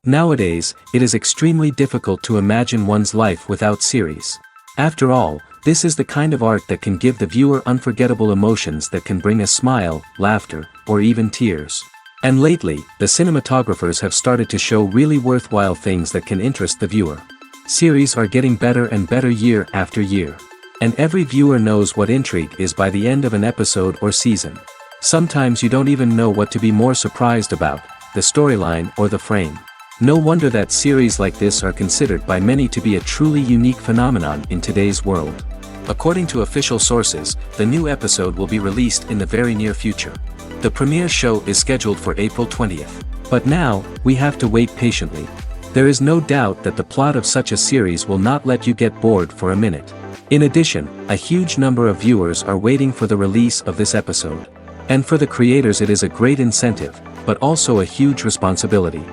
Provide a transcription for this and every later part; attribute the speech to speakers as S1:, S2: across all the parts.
S1: Nowadays, it is extremely difficult to imagine one's life without series. After all, this is the kind of art that can give the viewer unforgettable emotions that can bring a smile, laughter, or even tears. And lately, the cinematographers have started to show really worthwhile things that can interest the viewer. Series are getting better and better year after year. And every viewer knows what intrigue is by the end of an episode or season. Sometimes you don't even know what to be more surprised about, the storyline or the frame. No wonder that series like this are considered by many to be a truly unique phenomenon in today's world. According to official sources, the new episode will be released in the very near future. The premiere show is scheduled for April 20th. But now, we have to wait patiently. There is no doubt that the plot of such a series will not let you get bored for a minute. In addition, a huge number of viewers are waiting for the release of this episode. And for the creators it is a great incentive, but also a huge responsibility.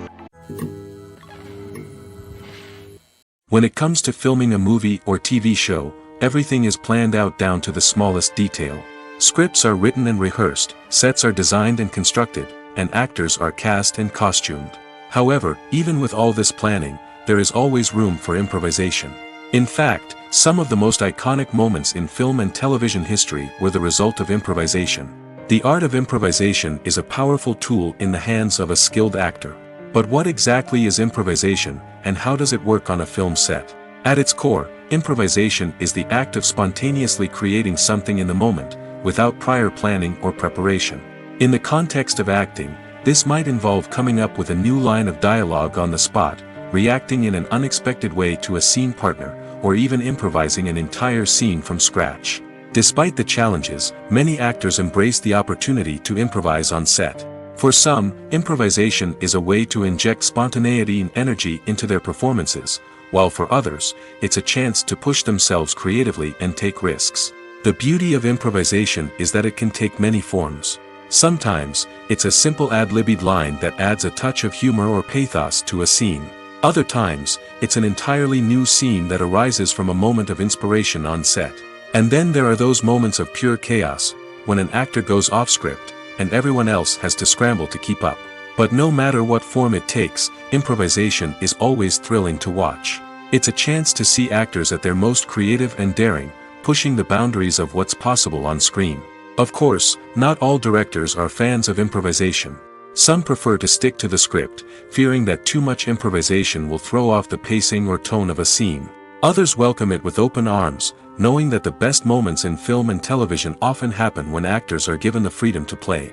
S1: When it comes to filming a movie or TV show, everything is planned out down to the smallest detail. Scripts are written and rehearsed, sets are designed and constructed, and actors are cast and costumed. However, even with all this planning, there is always room for improvisation. In fact, some of the most iconic moments in film and television history were the result of improvisation. The art of improvisation is a powerful tool in the hands of a skilled actor. But what exactly is improvisation, and how does it work on a film set? At its core, improvisation is the act of spontaneously creating something in the moment, without prior planning or preparation. In the context of acting, this might involve coming up with a new line of dialogue on the spot, reacting in an unexpected way to a scene partner, or even improvising an entire scene from scratch. Despite the challenges, many actors embrace the opportunity to improvise on set. For some, improvisation is a way to inject spontaneity and energy into their performances, while for others, it's a chance to push themselves creatively and take risks. The beauty of improvisation is that it can take many forms. Sometimes, it's a simple ad-libbed line that adds a touch of humor or pathos to a scene. Other times, it's an entirely new scene that arises from a moment of inspiration on set. And then there are those moments of pure chaos, when an actor goes off script, and everyone else has to scramble to keep up. But no matter what form it takes, improvisation is always thrilling to watch. It's a chance to see actors at their most creative and daring, pushing the boundaries of what's possible on screen. Of course, not all directors are fans of improvisation. Some prefer to stick to the script, fearing that too much improvisation will throw off the pacing or tone of a scene. Others welcome it with open arms, knowing that the best moments in film and television often happen when actors are given the freedom to play.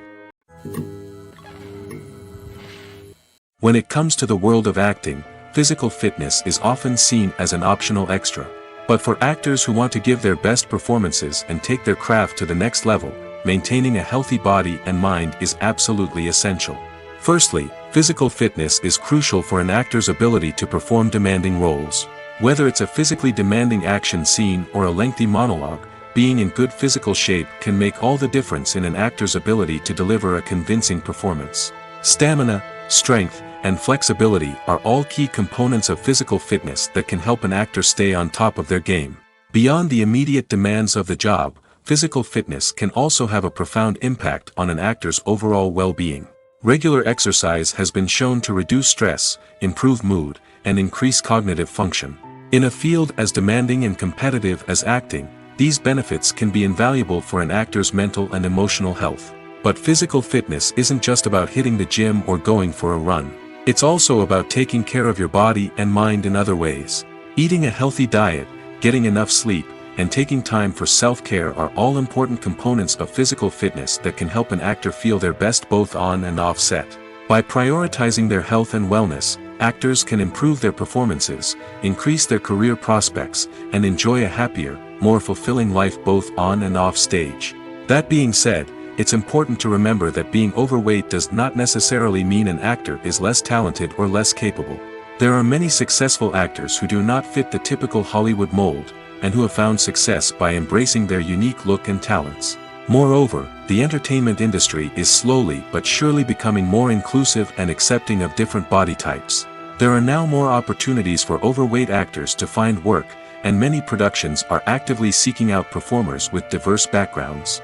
S1: When it comes to the world of acting, physical fitness is often seen as an optional extra. But for actors who want to give their best performances and take their craft to the next level, maintaining a healthy body and mind is absolutely essential. Firstly, physical fitness is crucial for an actor's ability to perform demanding roles. Whether it's a physically demanding action scene or a lengthy monologue, being in good physical shape can make all the difference in an actor's ability to deliver a convincing performance. Stamina, strength, and flexibility are all key components of physical fitness that can help an actor stay on top of their game. Beyond the immediate demands of the job, physical fitness can also have a profound impact on an actor's overall well-being. Regular exercise has been shown to reduce stress, improve mood, and increase cognitive function. In a field as demanding and competitive as acting, these benefits can be invaluable for an actor's mental and emotional health. But physical fitness isn't just about hitting the gym or going for a run. It's also about taking care of your body and mind in other ways. Eating a healthy diet, getting enough sleep, and taking time for self-care are all important components of physical fitness that can help an actor feel their best both on and off set. By prioritizing their health and wellness, actors can improve their performances, increase their career prospects, and enjoy a happier, more fulfilling life both on and off stage. That being said, it's important to remember that being overweight does not necessarily mean an actor is less talented or less capable. There are many successful actors who do not fit the typical Hollywood mold, and who have found success by embracing their unique look and talents. Moreover, the entertainment industry is slowly but surely becoming more inclusive and accepting of different body types. There are now more opportunities for overweight actors to find work, and many productions are actively seeking out performers with diverse backgrounds.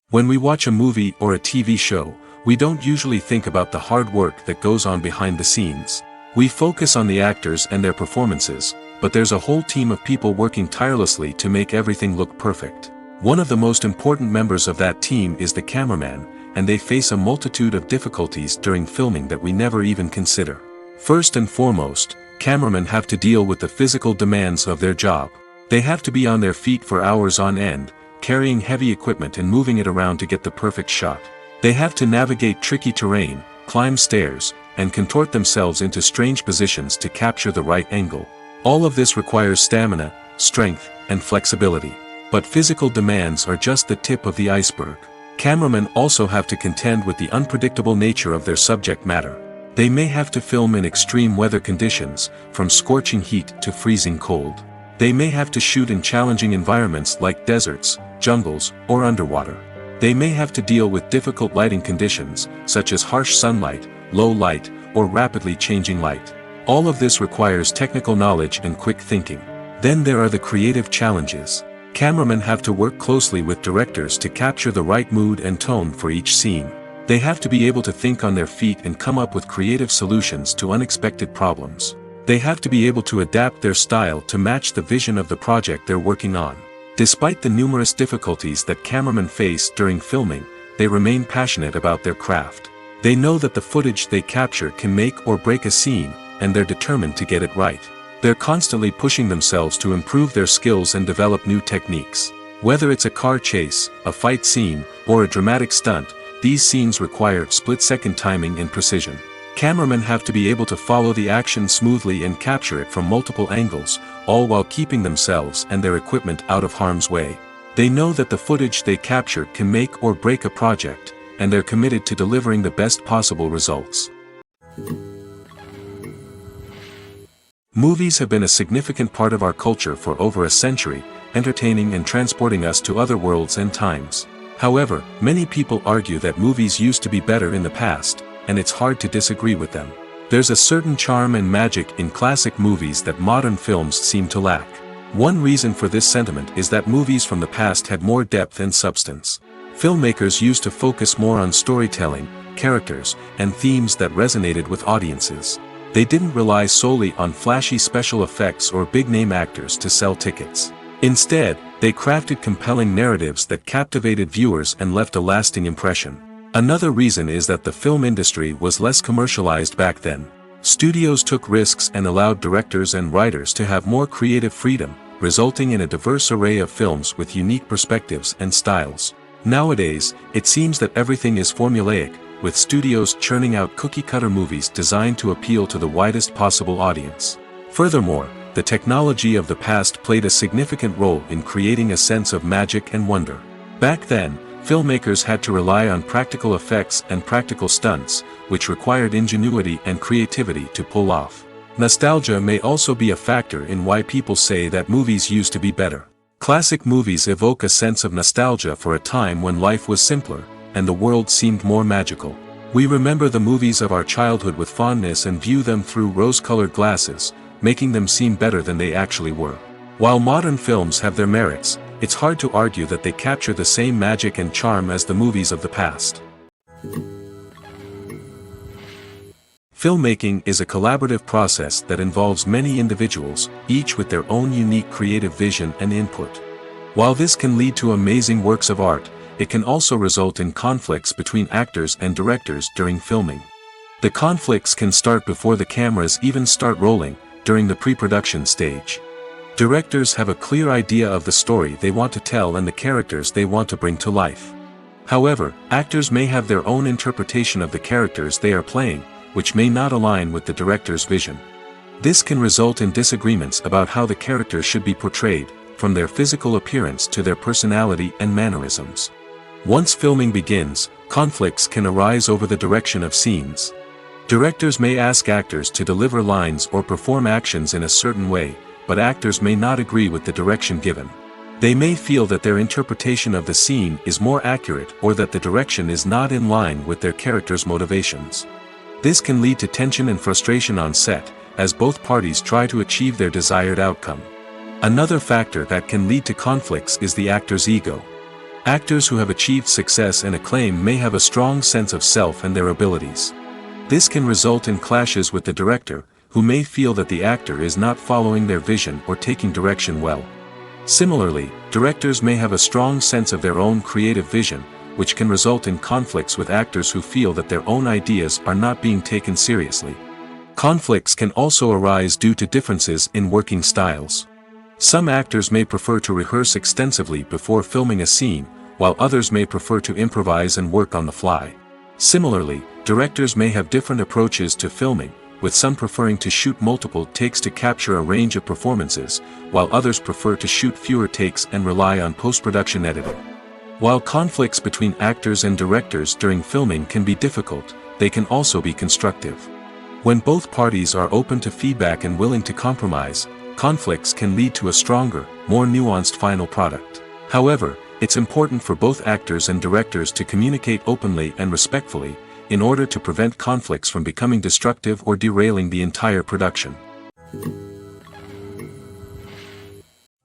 S1: When we watch a movie or a TV show, we don't usually think about the hard work that goes on behind the scenes. We focus on the actors and their performances, but there's a whole team of people working tirelessly to make everything look perfect. One of the most important members of that team is the cameraman, and they face a multitude of difficulties during filming that we never even consider. First and foremost, cameramen have to deal with the physical demands of their job. They have to be on their feet for hours on end, carrying heavy equipment and moving it around to get the perfect shot. They have to navigate tricky terrain, climb stairs, and contort themselves into strange positions to capture the right angle. All of this requires stamina, strength, and flexibility. But physical demands are just the tip of the iceberg. Cameramen also have to contend with the unpredictable nature of their subject matter. They may have to film in extreme weather conditions, from scorching heat to freezing cold. They may have to shoot in challenging environments like deserts, jungles, or underwater. They may have to deal with difficult lighting conditions, such as harsh sunlight, low light, or rapidly changing light. All of this requires technical knowledge and quick thinking. Then there are the creative challenges. Cameramen have to work closely with directors to capture the right mood and tone for each scene. They have to be able to think on their feet and come up with creative solutions to unexpected problems. They have to be able to adapt their style to match the vision of the project they're working on. Despite the numerous difficulties that cameramen face during filming, they remain passionate about their craft. They know that the footage they capture can make or break a scene, and they're determined to get it right. They're constantly pushing themselves to improve their skills and develop new techniques. Whether it's a car chase, a fight scene, or a dramatic stunt, these scenes require split-second timing and precision. Cameramen have to be able to follow the action smoothly and capture it from multiple angles, all while keeping themselves and their equipment out of harm's way. They know that the footage they capture can make or break a project, and they're committed to delivering the best possible results. Movies have been a significant part of our culture for over a century, entertaining and transporting us to other worlds and times. However, many people argue that movies used to be better in the past, and it's hard to disagree with them. There's a certain charm and magic in classic movies that modern films seem to lack. One reason for this sentiment is that movies from the past had more depth and substance. Filmmakers used to focus more on storytelling, characters, and themes that resonated with audiences. They didn't rely solely on flashy special effects or big-name actors to sell tickets. Instead, they crafted compelling narratives that captivated viewers and left a lasting impression. Another reason is that the film industry was less commercialized back then. Studios took risks and allowed directors and writers to have more creative freedom, resulting in a diverse array of films with unique perspectives and styles. Nowadays, it seems that everything is formulaic, with studios churning out cookie-cutter movies designed to appeal to the widest possible audience. Furthermore, the technology of the past played a significant role in creating a sense of magic and wonder. Back then, filmmakers had to rely on practical effects and practical stunts, which required ingenuity and creativity to pull off. Nostalgia may also be a factor in why people say that movies used to be better. Classic movies evoke a sense of nostalgia for a time when life was simpler, and the world seemed more magical. We remember the movies of our childhood with fondness and view them through rose-colored glasses, making them seem better than they actually were. While modern films have their merits, it's hard to argue that they capture the same magic and charm as the movies of the past. Filmmaking is a collaborative process that involves many individuals, each with their own unique creative vision and input. While this can lead to amazing works of art, it can also result in conflicts between actors and directors during filming. The conflicts can start before the cameras even start rolling, during the pre-production stage. Directors have a clear idea of the story they want to tell and the characters they want to bring to life. However, actors may have their own interpretation of the characters they are playing, which may not align with the director's vision. This can result in disagreements about how the characters should be portrayed, from their physical appearance to their personality and mannerisms. Once filming begins, conflicts can arise over the direction of scenes. Directors may ask actors to deliver lines or perform actions in a certain way, but actors may not agree with the direction given. They may feel that their interpretation of the scene is more accurate or that the direction is not in line with their character's motivations. This can lead to tension and frustration on set, as both parties try to achieve their desired outcome. Another factor that can lead to conflicts is the actor's ego. Actors who have achieved success and acclaim may have a strong sense of self and their abilities. This can result in clashes with the director, who may feel that the actor is not following their vision or taking direction well. Similarly, directors may have a strong sense of their own creative vision, which can result in conflicts with actors who feel that their own ideas are not being taken seriously. Conflicts can also arise due to differences in working styles. Some actors may prefer to rehearse extensively before filming a scene, while others may prefer to improvise and work on the fly. Similarly, directors may have different approaches to filming, with some preferring to shoot multiple takes to capture a range of performances, while others prefer to shoot fewer takes and rely on post-production editing. While conflicts between actors and directors during filming can be difficult, they can also be constructive. When both parties are open to feedback and willing to compromise, conflicts can lead to a stronger, more nuanced final product. However, it's important for both actors and directors to communicate openly and respectfully, in order to prevent conflicts from becoming destructive or derailing the entire production.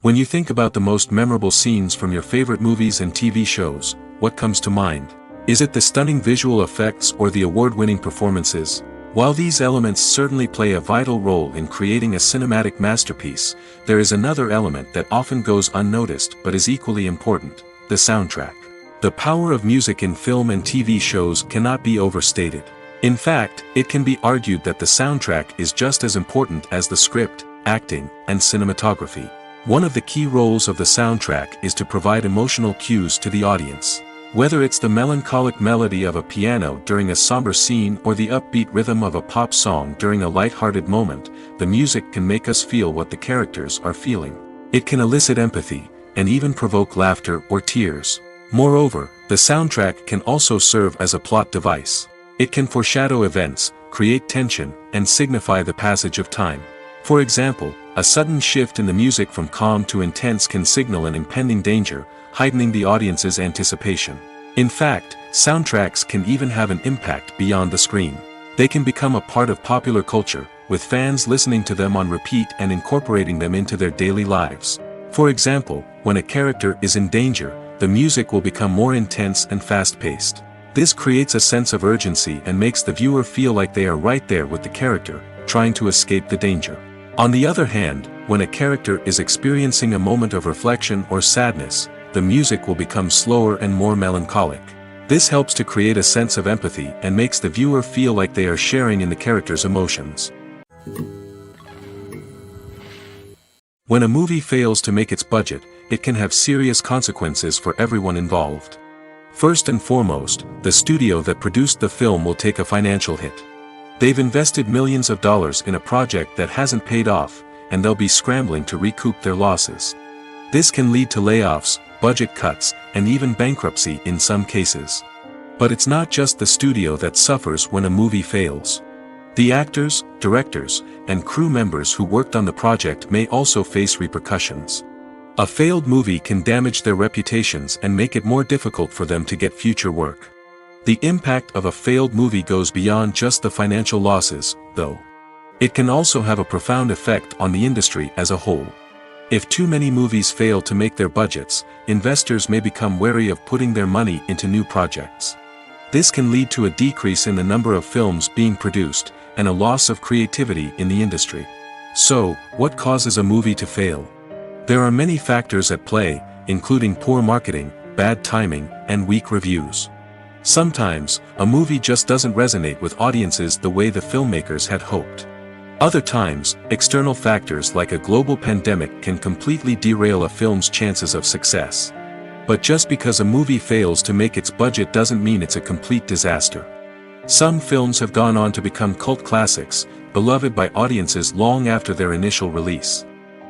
S1: When you think about the most memorable scenes from your favorite movies and TV shows, what comes to mind? Is it the stunning visual effects or the award-winning performances? While these elements certainly play a vital role in creating a cinematic masterpiece, there is another element that often goes unnoticed but is equally important: the soundtrack. The power of music in film and TV shows cannot be overstated. In fact, it can be argued that the soundtrack is just as important as the script, acting, and cinematography. One of the key roles of the soundtrack is to provide emotional cues to the audience. Whether it's the melancholic melody of a piano during a somber scene or the upbeat rhythm of a pop song during a light-hearted moment, the music can make us feel what the characters are feeling. It can elicit empathy, and even provoke laughter or tears. Moreover, the soundtrack can also serve as a plot device. It can foreshadow events, create tension, and signify the passage of time. For example, a sudden shift in the music from calm to intense can signal an impending danger, heightening the audience's anticipation. In fact, soundtracks can even have an impact beyond the screen. They can become a part of popular culture, with fans listening to them on repeat and incorporating them into their daily lives. For example, when a character is in danger, the music will become more intense and fast-paced. This creates a sense of urgency and makes the viewer feel like they are right there with the character, trying to escape the danger. On the other hand, when a character is experiencing a moment of reflection or sadness, the music will become slower and more melancholic. This helps to create a sense of empathy and makes the viewer feel like they are sharing in the character's emotions. When a movie fails to make its budget, it can have serious consequences for everyone involved. First and foremost, the studio that produced the film will take a financial hit. They've invested millions of dollars in a project that hasn't paid off, and they'll be scrambling to recoup their losses. This can lead to layoffs, budget cuts, and even bankruptcy in some cases. But it's not just the studio that suffers when a movie fails. The actors, directors, and crew members who worked on the project may also face repercussions. A failed movie can damage their reputations and make it more difficult for them to get future work. The impact of a failed movie goes beyond just the financial losses, though. It can also have a profound effect on the industry as a whole. If too many movies fail to make their budgets, investors may become wary of putting their money into new projects. This can lead to a decrease in the number of films being produced, and a loss of creativity in the industry. So, what causes a movie to fail? There are many factors at play, including poor marketing, bad timing, and weak reviews. Sometimes, a movie just doesn't resonate with audiences the way the filmmakers had hoped. Other times, external factors like a global pandemic can completely derail a film's chances of success. But just because a movie fails to make its budget doesn't mean it's a complete disaster. Some films have gone on to become cult classics, beloved by audiences long after their initial release.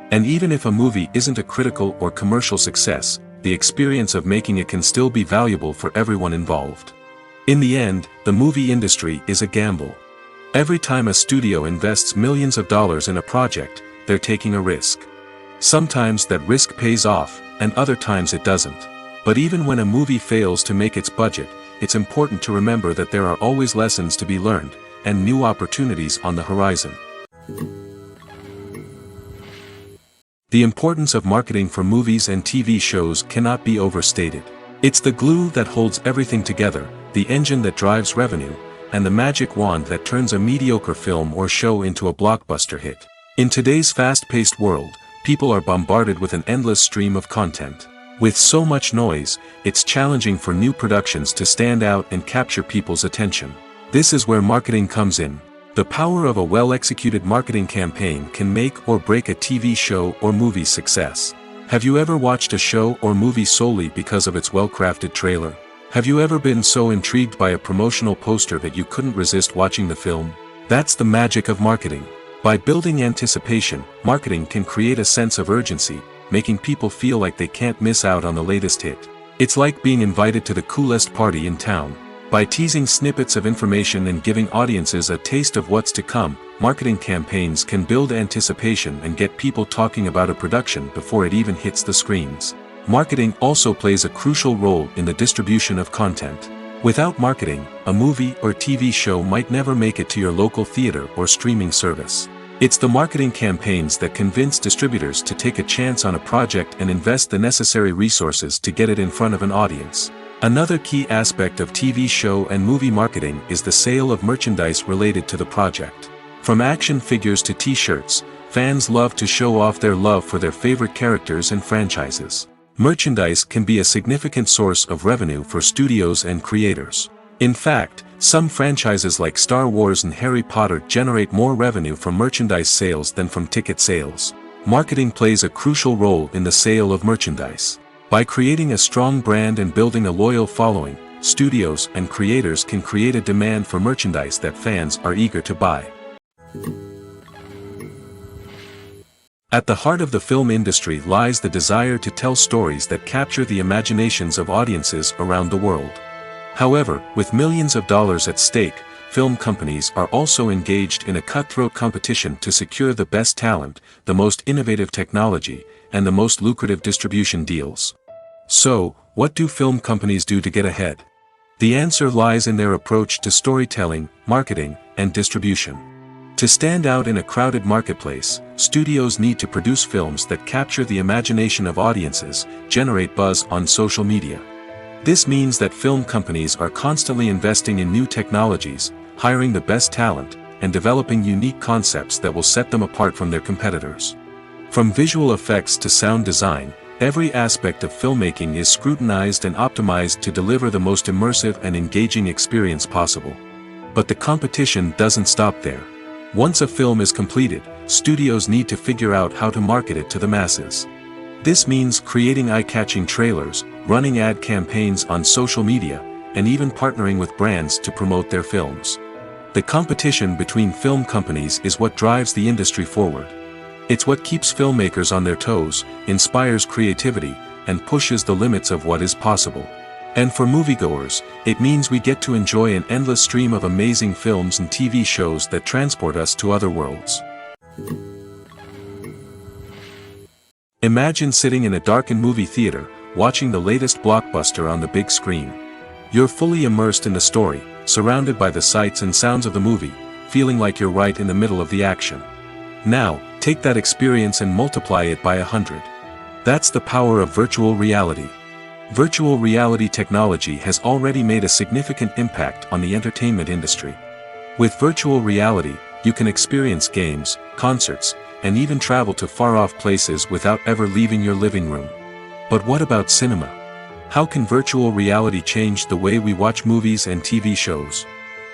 S1: And even if a movie isn't a critical or commercial success, the experience of making it can still be valuable for everyone involved. In the end, the movie industry is a gamble. Every time a studio invests millions of dollars in a project, they're taking a risk. Sometimes that risk pays off, and other times it doesn't. But even when a movie fails to make its budget, it's important to remember that there are always lessons to be learned, and new opportunities on the horizon. The importance of marketing for movies and TV shows cannot be overstated. It's the glue that holds everything together, the engine that drives revenue, and the magic wand that turns a mediocre film or show into a blockbuster hit. In today's fast-paced world, people are bombarded with an endless stream of content. With so much noise, it's challenging for new productions to stand out and capture people's attention. This is where marketing comes in. The power of a well-executed marketing campaign can make or break a TV show or movie's success. Have you ever watched a show or movie solely because of its well-crafted trailer? Have you ever been so intrigued by a promotional poster that you couldn't resist watching the film? That's the magic of marketing. By building anticipation, marketing can create a sense of urgency, making people feel like they can't miss out on the latest hit. It's like being invited to the coolest party in town. By teasing snippets of information and giving audiences a taste of what's to come, marketing campaigns can build anticipation and get people talking about a production before it even hits the screens. Marketing also plays a crucial role in the distribution of content. Without marketing, a movie or TV show might never make it to your local theater or streaming service. It's the marketing campaigns that convince distributors to take a chance on a project and invest the necessary resources to get it in front of an audience. Another key aspect of TV show and movie marketing is the sale of merchandise related to the project. From action figures to t-shirts, fans love to show off their love for their favorite characters and franchises. Merchandise can be a significant source of revenue for studios and creators. In fact, some franchises like Star Wars and Harry Potter generate more revenue from merchandise sales than from ticket sales. Marketing plays a crucial role in the sale of merchandise. By creating a strong brand and building a loyal following, studios and creators can create a demand for merchandise that fans are eager to buy. At the heart of the film industry lies the desire to tell stories that capture the imaginations of audiences around the world. However, with millions of dollars at stake, film companies are also engaged in a cutthroat competition to secure the best talent, the most innovative technology, and the most lucrative distribution deals. So, what do film companies do to get ahead? The answer lies in their approach to storytelling, marketing, and distribution. To stand out in a crowded marketplace, studios need to produce films that capture the imagination of audiences, generate buzz on social media. This means that film companies are constantly investing in new technologies, hiring the best talent, and developing unique concepts that will set them apart from their competitors. From visual effects to sound design, every aspect of filmmaking is scrutinized and optimized to deliver the most immersive and engaging experience possible. But the competition doesn't stop there. Once a film is completed, studios need to figure out how to market it to the masses. This means creating eye-catching trailers, running ad campaigns on social media, and even partnering with brands to promote their films. The competition between film companies is what drives the industry forward. It's what keeps filmmakers on their toes, inspires creativity, and pushes the limits of what is possible. And for moviegoers, it means we get to enjoy an endless stream of amazing films and TV shows that transport us to other worlds. Imagine sitting in a darkened movie theater, watching the latest blockbuster on the big screen. You're fully immersed in the story, surrounded by the sights and sounds of the movie, feeling like you're right in the middle of the action. Now, take that experience and multiply it by 100. That's the power of virtual reality. Virtual reality technology has already made a significant impact on the entertainment industry. With virtual reality, you can experience games, concerts, and even travel to far-off places without ever leaving your living room. But what about cinema? How can virtual reality change the way we watch movies and TV shows?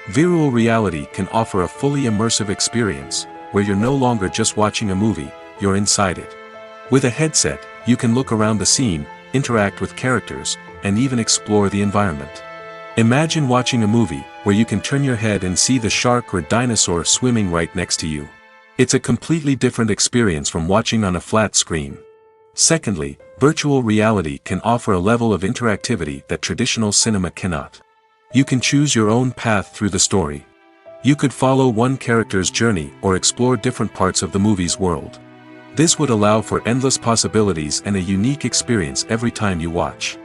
S1: Virtual reality can offer a fully immersive experience, where you're no longer just watching a movie, you're inside it. With a headset, you can look around the scene, interact with characters, and even explore the environment. Imagine watching a movie where you can turn your head and see the shark or dinosaur swimming right next to you. It's a completely different experience from watching on a flat screen. Secondly, virtual reality can offer a level of interactivity that traditional cinema cannot. You can choose your own path through the story. You could follow one character's journey or explore different parts of the movie's world. This would allow for endless possibilities and a unique experience every time you watch.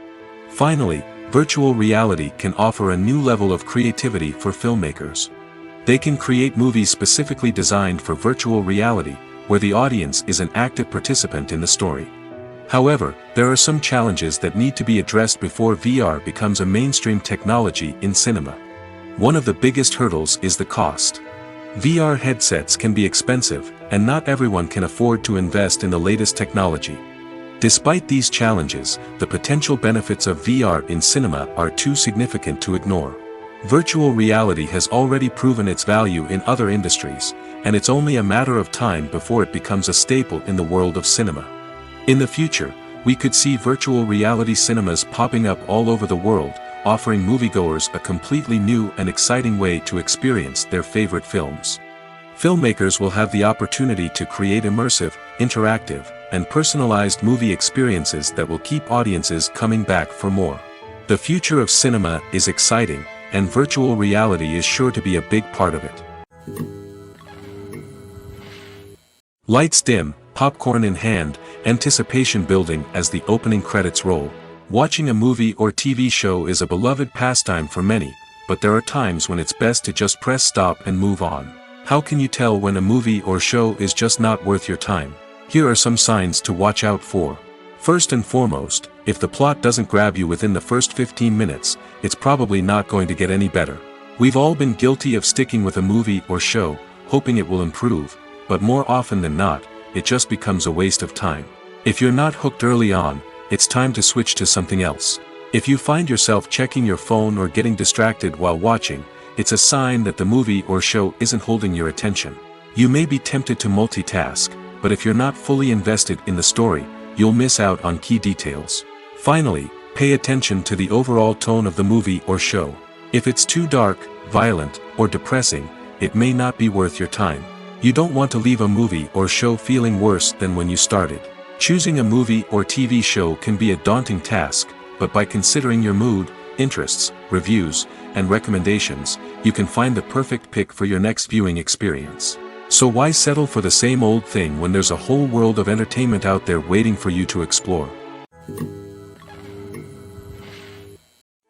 S1: Finally, virtual reality can offer a new level of creativity for filmmakers. They can create movies specifically designed for virtual reality, where the audience is an active participant in the story. However, there are some challenges that need to be addressed before VR becomes a mainstream technology in cinema. One of the biggest hurdles is the cost. VR headsets can be expensive, and not everyone can afford to invest in the latest technology. Despite these challenges, the potential benefits of VR in cinema are too significant to ignore. Virtual reality has already proven its value in other industries, and it's only a matter of time before it becomes a staple in the world of cinema. In the future, we could see virtual reality cinemas popping up all over the world, offering moviegoers a completely new and exciting way to experience their favorite films. Filmmakers will have the opportunity to create immersive, interactive, and personalized movie experiences that will keep audiences coming back for more. The future of cinema is exciting, and virtual reality is sure to be a big part of it. Lights dim, popcorn in hand, anticipation building as the opening credits roll. Watching a movie or TV show is a beloved pastime for many, but there are times when it's best to just press stop and move on. How can you tell when a movie or show is just not worth your time? Here are some signs to watch out for. First and foremost, if the plot doesn't grab you within the first 15 minutes, it's probably not going to get any better. We've all been guilty of sticking with a movie or show, hoping it will improve, but more often than not, it just becomes a waste of time. If you're not hooked early on, it's time to switch to something else. If you find yourself checking your phone or getting distracted while watching, it's a sign that the movie or show isn't holding your attention. You may be tempted to multitask, but if you're not fully invested in the story, you'll miss out on key details. Finally, pay attention to the overall tone of the movie or show. If it's too dark, violent, or depressing, it may not be worth your time. You don't want to leave a movie or show feeling worse than when you started. Choosing a movie or TV show can be a daunting task, but by considering your mood, interests, reviews, and recommendations, you can find the perfect pick for your next viewing experience. So why settle for the same old thing when there's a whole world of entertainment out there waiting for you to explore?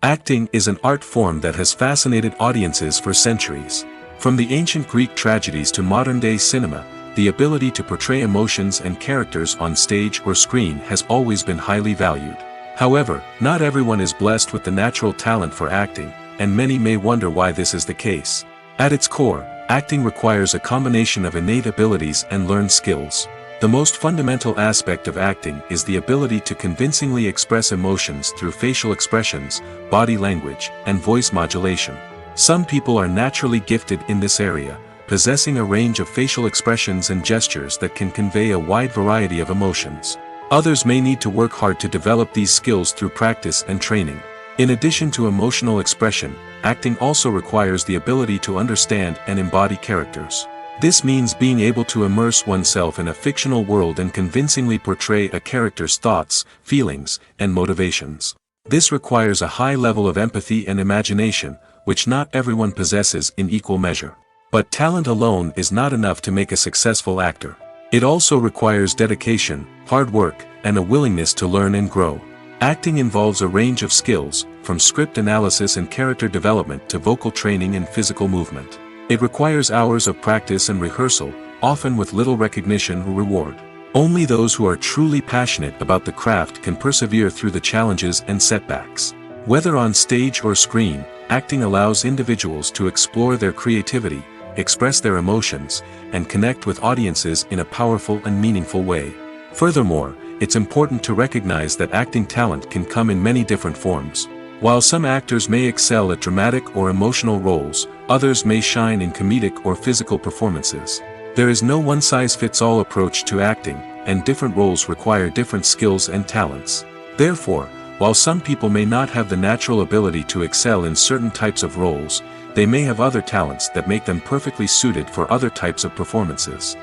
S1: Acting is an art form that has fascinated audiences for centuries. From the ancient Greek tragedies to modern-day cinema, the ability to portray emotions and characters on stage or screen has always been highly valued. However, not everyone is blessed with the natural talent for acting, and many may wonder why this is the case. At its core, acting requires a combination of innate abilities and learned skills. The most fundamental aspect of acting is the ability to convincingly express emotions through facial expressions, body language, and voice modulation. Some people are naturally gifted in this area, possessing a range of facial expressions and gestures that can convey a wide variety of emotions. Others may need to work hard to develop these skills through practice and training. In addition to emotional expression, acting also requires the ability to understand and embody characters. This means being able to immerse oneself in a fictional world and convincingly portray a character's thoughts, feelings, and motivations. This requires a high level of empathy and imagination, which not everyone possesses in equal measure. But talent alone is not enough to make a successful actor. It also requires dedication, hard work, and a willingness to learn and grow. Acting involves a range of skills, from script analysis and character development to vocal training and physical movement. It requires hours of practice and rehearsal, often with little recognition or reward. Only those who are truly passionate about the craft can persevere through the challenges and setbacks. Whether on stage or screen, acting allows individuals to explore their creativity, express their emotions, and connect with audiences in a powerful and meaningful way. Furthermore, it's important to recognize that acting talent can come in many different forms. While some actors may excel at dramatic or emotional roles, others may shine in comedic or physical performances. There is no one-size-fits-all approach to acting, and different roles require different skills and talents. Therefore, while some people may not have the natural ability to excel in certain types of roles, they may have other talents that make them perfectly suited for other types of performances.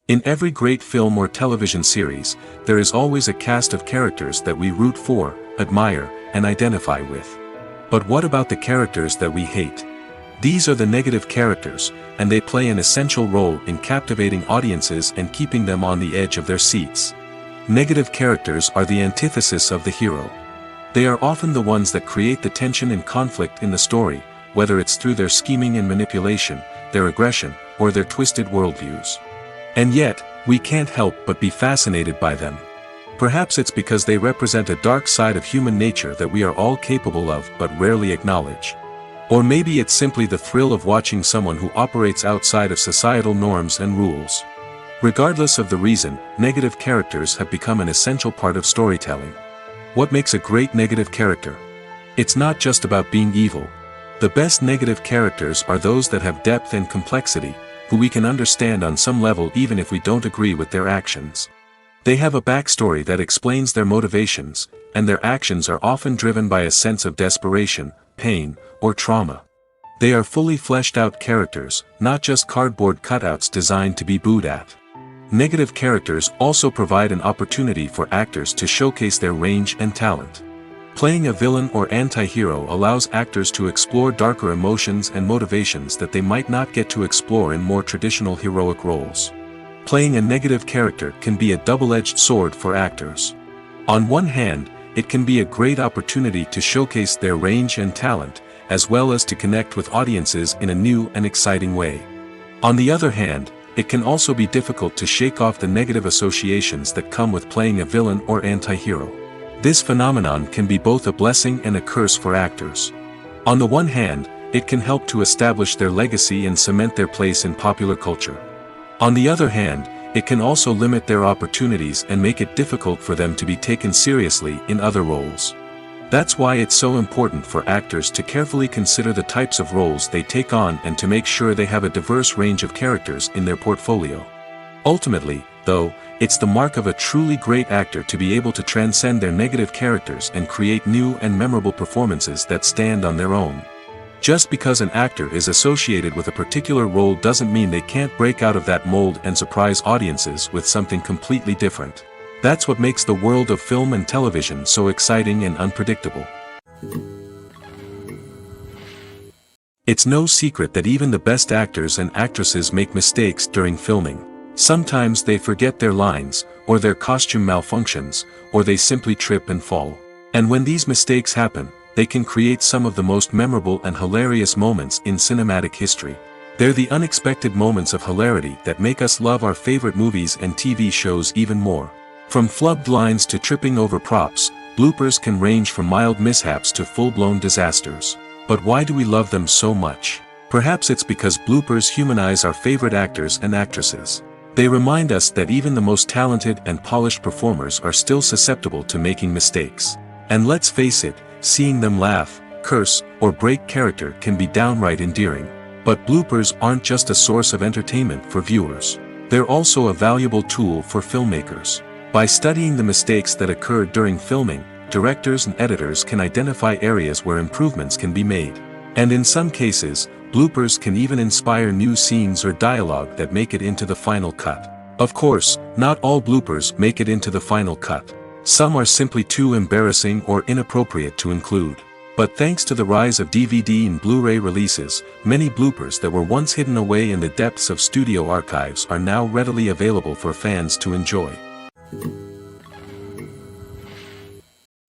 S1: In every great film or television series, there is always a cast of characters that we root for, admire, and identify with. But what about the characters that we hate? These are the negative characters, and they play an essential role in captivating audiences and keeping them on the edge of their seats. Negative characters are the antithesis of the hero. They are often the ones that create the tension and conflict in the story, whether it's through their scheming and manipulation, their aggression, or their twisted worldviews. And yet, We can't help but be fascinated by them. Perhaps it's because they represent a dark side of human nature that we are all capable of but rarely acknowledge. Or maybe it's simply the thrill of watching someone who operates outside of societal norms and rules. Regardless of the reason, negative characters have become an essential part of storytelling. What makes a great negative character? It's not just about being evil. The best negative characters are those that have depth and complexity, who we can understand on some level even if we don't agree with their actions. They have a backstory that explains their motivations, and their actions are often driven by a sense of desperation, pain, or trauma. They are fully fleshed out characters, not just cardboard cutouts designed to be booed at. Negative characters also provide an opportunity for actors to showcase their range and talent. Playing a villain or anti-hero allows actors to explore darker emotions and motivations that they might not get to explore in more traditional heroic roles. Playing a negative character can be a double-edged sword for actors. On one hand, it can be a great opportunity to showcase their range and talent, as well as to connect with audiences in a new and exciting way. On the other hand, it can also be difficult to shake off the negative associations that come with playing a villain or anti-hero. This phenomenon can be both a blessing and a curse for actors. On the one hand, it can help to establish their legacy and cement their place in popular culture. On the other hand, it can also limit their opportunities and make it difficult for them to be taken seriously in other roles. That's why it's so important for actors to carefully consider the types of roles they take on and to make sure they have a diverse range of characters in their portfolio. Ultimately, though, it's the mark of a truly great actor to be able to transcend their negative characters and create new and memorable performances that stand on their own. Just because an actor is associated with a particular role doesn't mean they can't break out of that mold and surprise audiences with something completely different. That's what makes the world of film and television so exciting and unpredictable. It's no secret that even the best actors and actresses make mistakes during filming. Sometimes they forget their lines, or their costume malfunctions, or they simply trip and fall. And when these mistakes happen, they can create some of the most memorable and hilarious moments in cinematic history. They're the unexpected moments of hilarity that make us love our favorite movies and TV shows even more. From flubbed lines to tripping over props, bloopers can range from mild mishaps to full-blown disasters. But why do we love them so much? Perhaps it's because bloopers humanize our favorite actors and actresses. They remind us that even the most talented and polished performers are still susceptible to making mistakes. And let's face it, seeing them laugh, curse, or break character can be downright endearing. But bloopers aren't just a source of entertainment for viewers. They're also a valuable tool for filmmakers. By studying the mistakes that occurred during filming, directors and editors can identify areas where improvements can be made. And in some cases, bloopers can even inspire new scenes or dialogue that make it into the final cut. Of course, not all bloopers make it into the final cut. Some are simply too embarrassing or inappropriate to include. But thanks to the rise of DVD and Blu-ray releases, many bloopers that were once hidden away in the depths of studio archives are now readily available for fans to enjoy.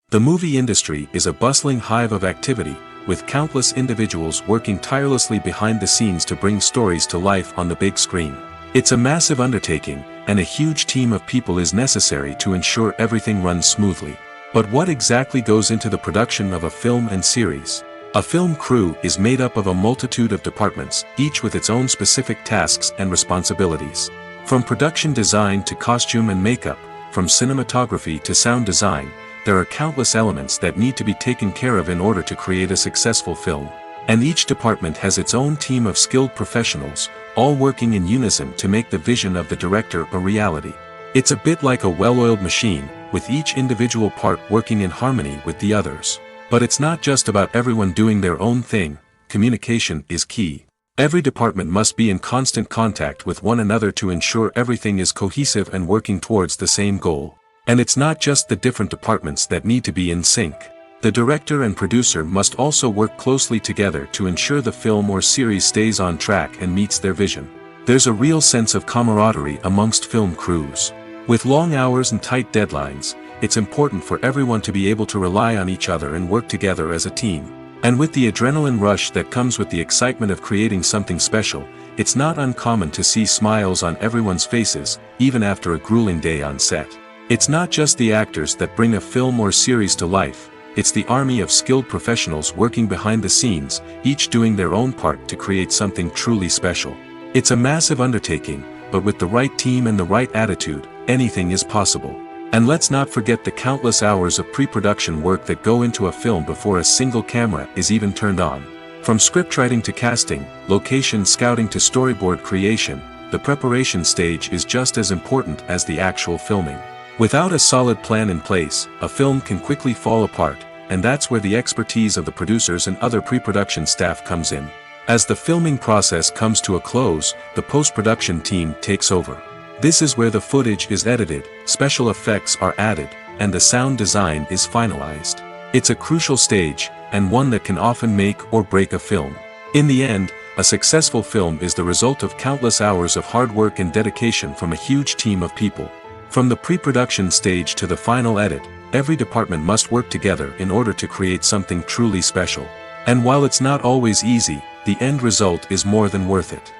S1: The movie industry is a bustling hive of activity, with countless individuals working tirelessly behind the scenes to bring stories to life on the big screen. It's a massive undertaking, and a huge team of people is necessary to ensure everything runs smoothly. But what exactly goes into the production of a film and series? A film crew is made up of a multitude of departments, each with its own specific tasks and responsibilities. From production design to costume and makeup, from cinematography to sound design, there are countless elements that need to be taken care of in order to create a successful film. And each department has its own team of skilled professionals, all working in unison to make the vision of the director a reality. It's a bit like a well-oiled machine, with each individual part working in harmony with the others. But it's not just about everyone doing their own thing. Communication is key. Every department must be in constant contact with one another to ensure everything is cohesive and working towards the same goal. And it's not just the different departments that need to be in sync. The director and producer must also work closely together to ensure the film or series stays on track and meets their vision. There's a real sense of camaraderie amongst film crews. With long hours and tight deadlines, it's important for everyone to be able to rely on each other and work together as a team. And with the adrenaline rush that comes with the excitement of creating something special, it's not uncommon to see smiles on everyone's faces, even after a grueling day on set. It's not just the actors that bring a film or series to life, it's the army of skilled professionals working behind the scenes, each doing their own part to create something truly special. It's a massive undertaking, but with the right team and the right attitude, anything is possible. And let's not forget the countless hours of pre-production work that go into a film before a single camera is even turned on. From scriptwriting to casting, location scouting to storyboard creation, the preparation stage is just as important as the actual filming. Without a solid plan in place, a film can quickly fall apart, and that's where the expertise of the producers and other pre-production staff comes in. As the filming process comes to a close, the post-production team takes over. This is where the footage is edited, special effects are added, and the sound design is finalized. It's a crucial stage, and one that can often make or break a film. In the end, a successful film is the result of countless hours of hard work and dedication from a huge team of people. From the pre-production stage to the final edit, every department must work together in order to create something truly special. And while it's not always easy, the end result is more than worth it.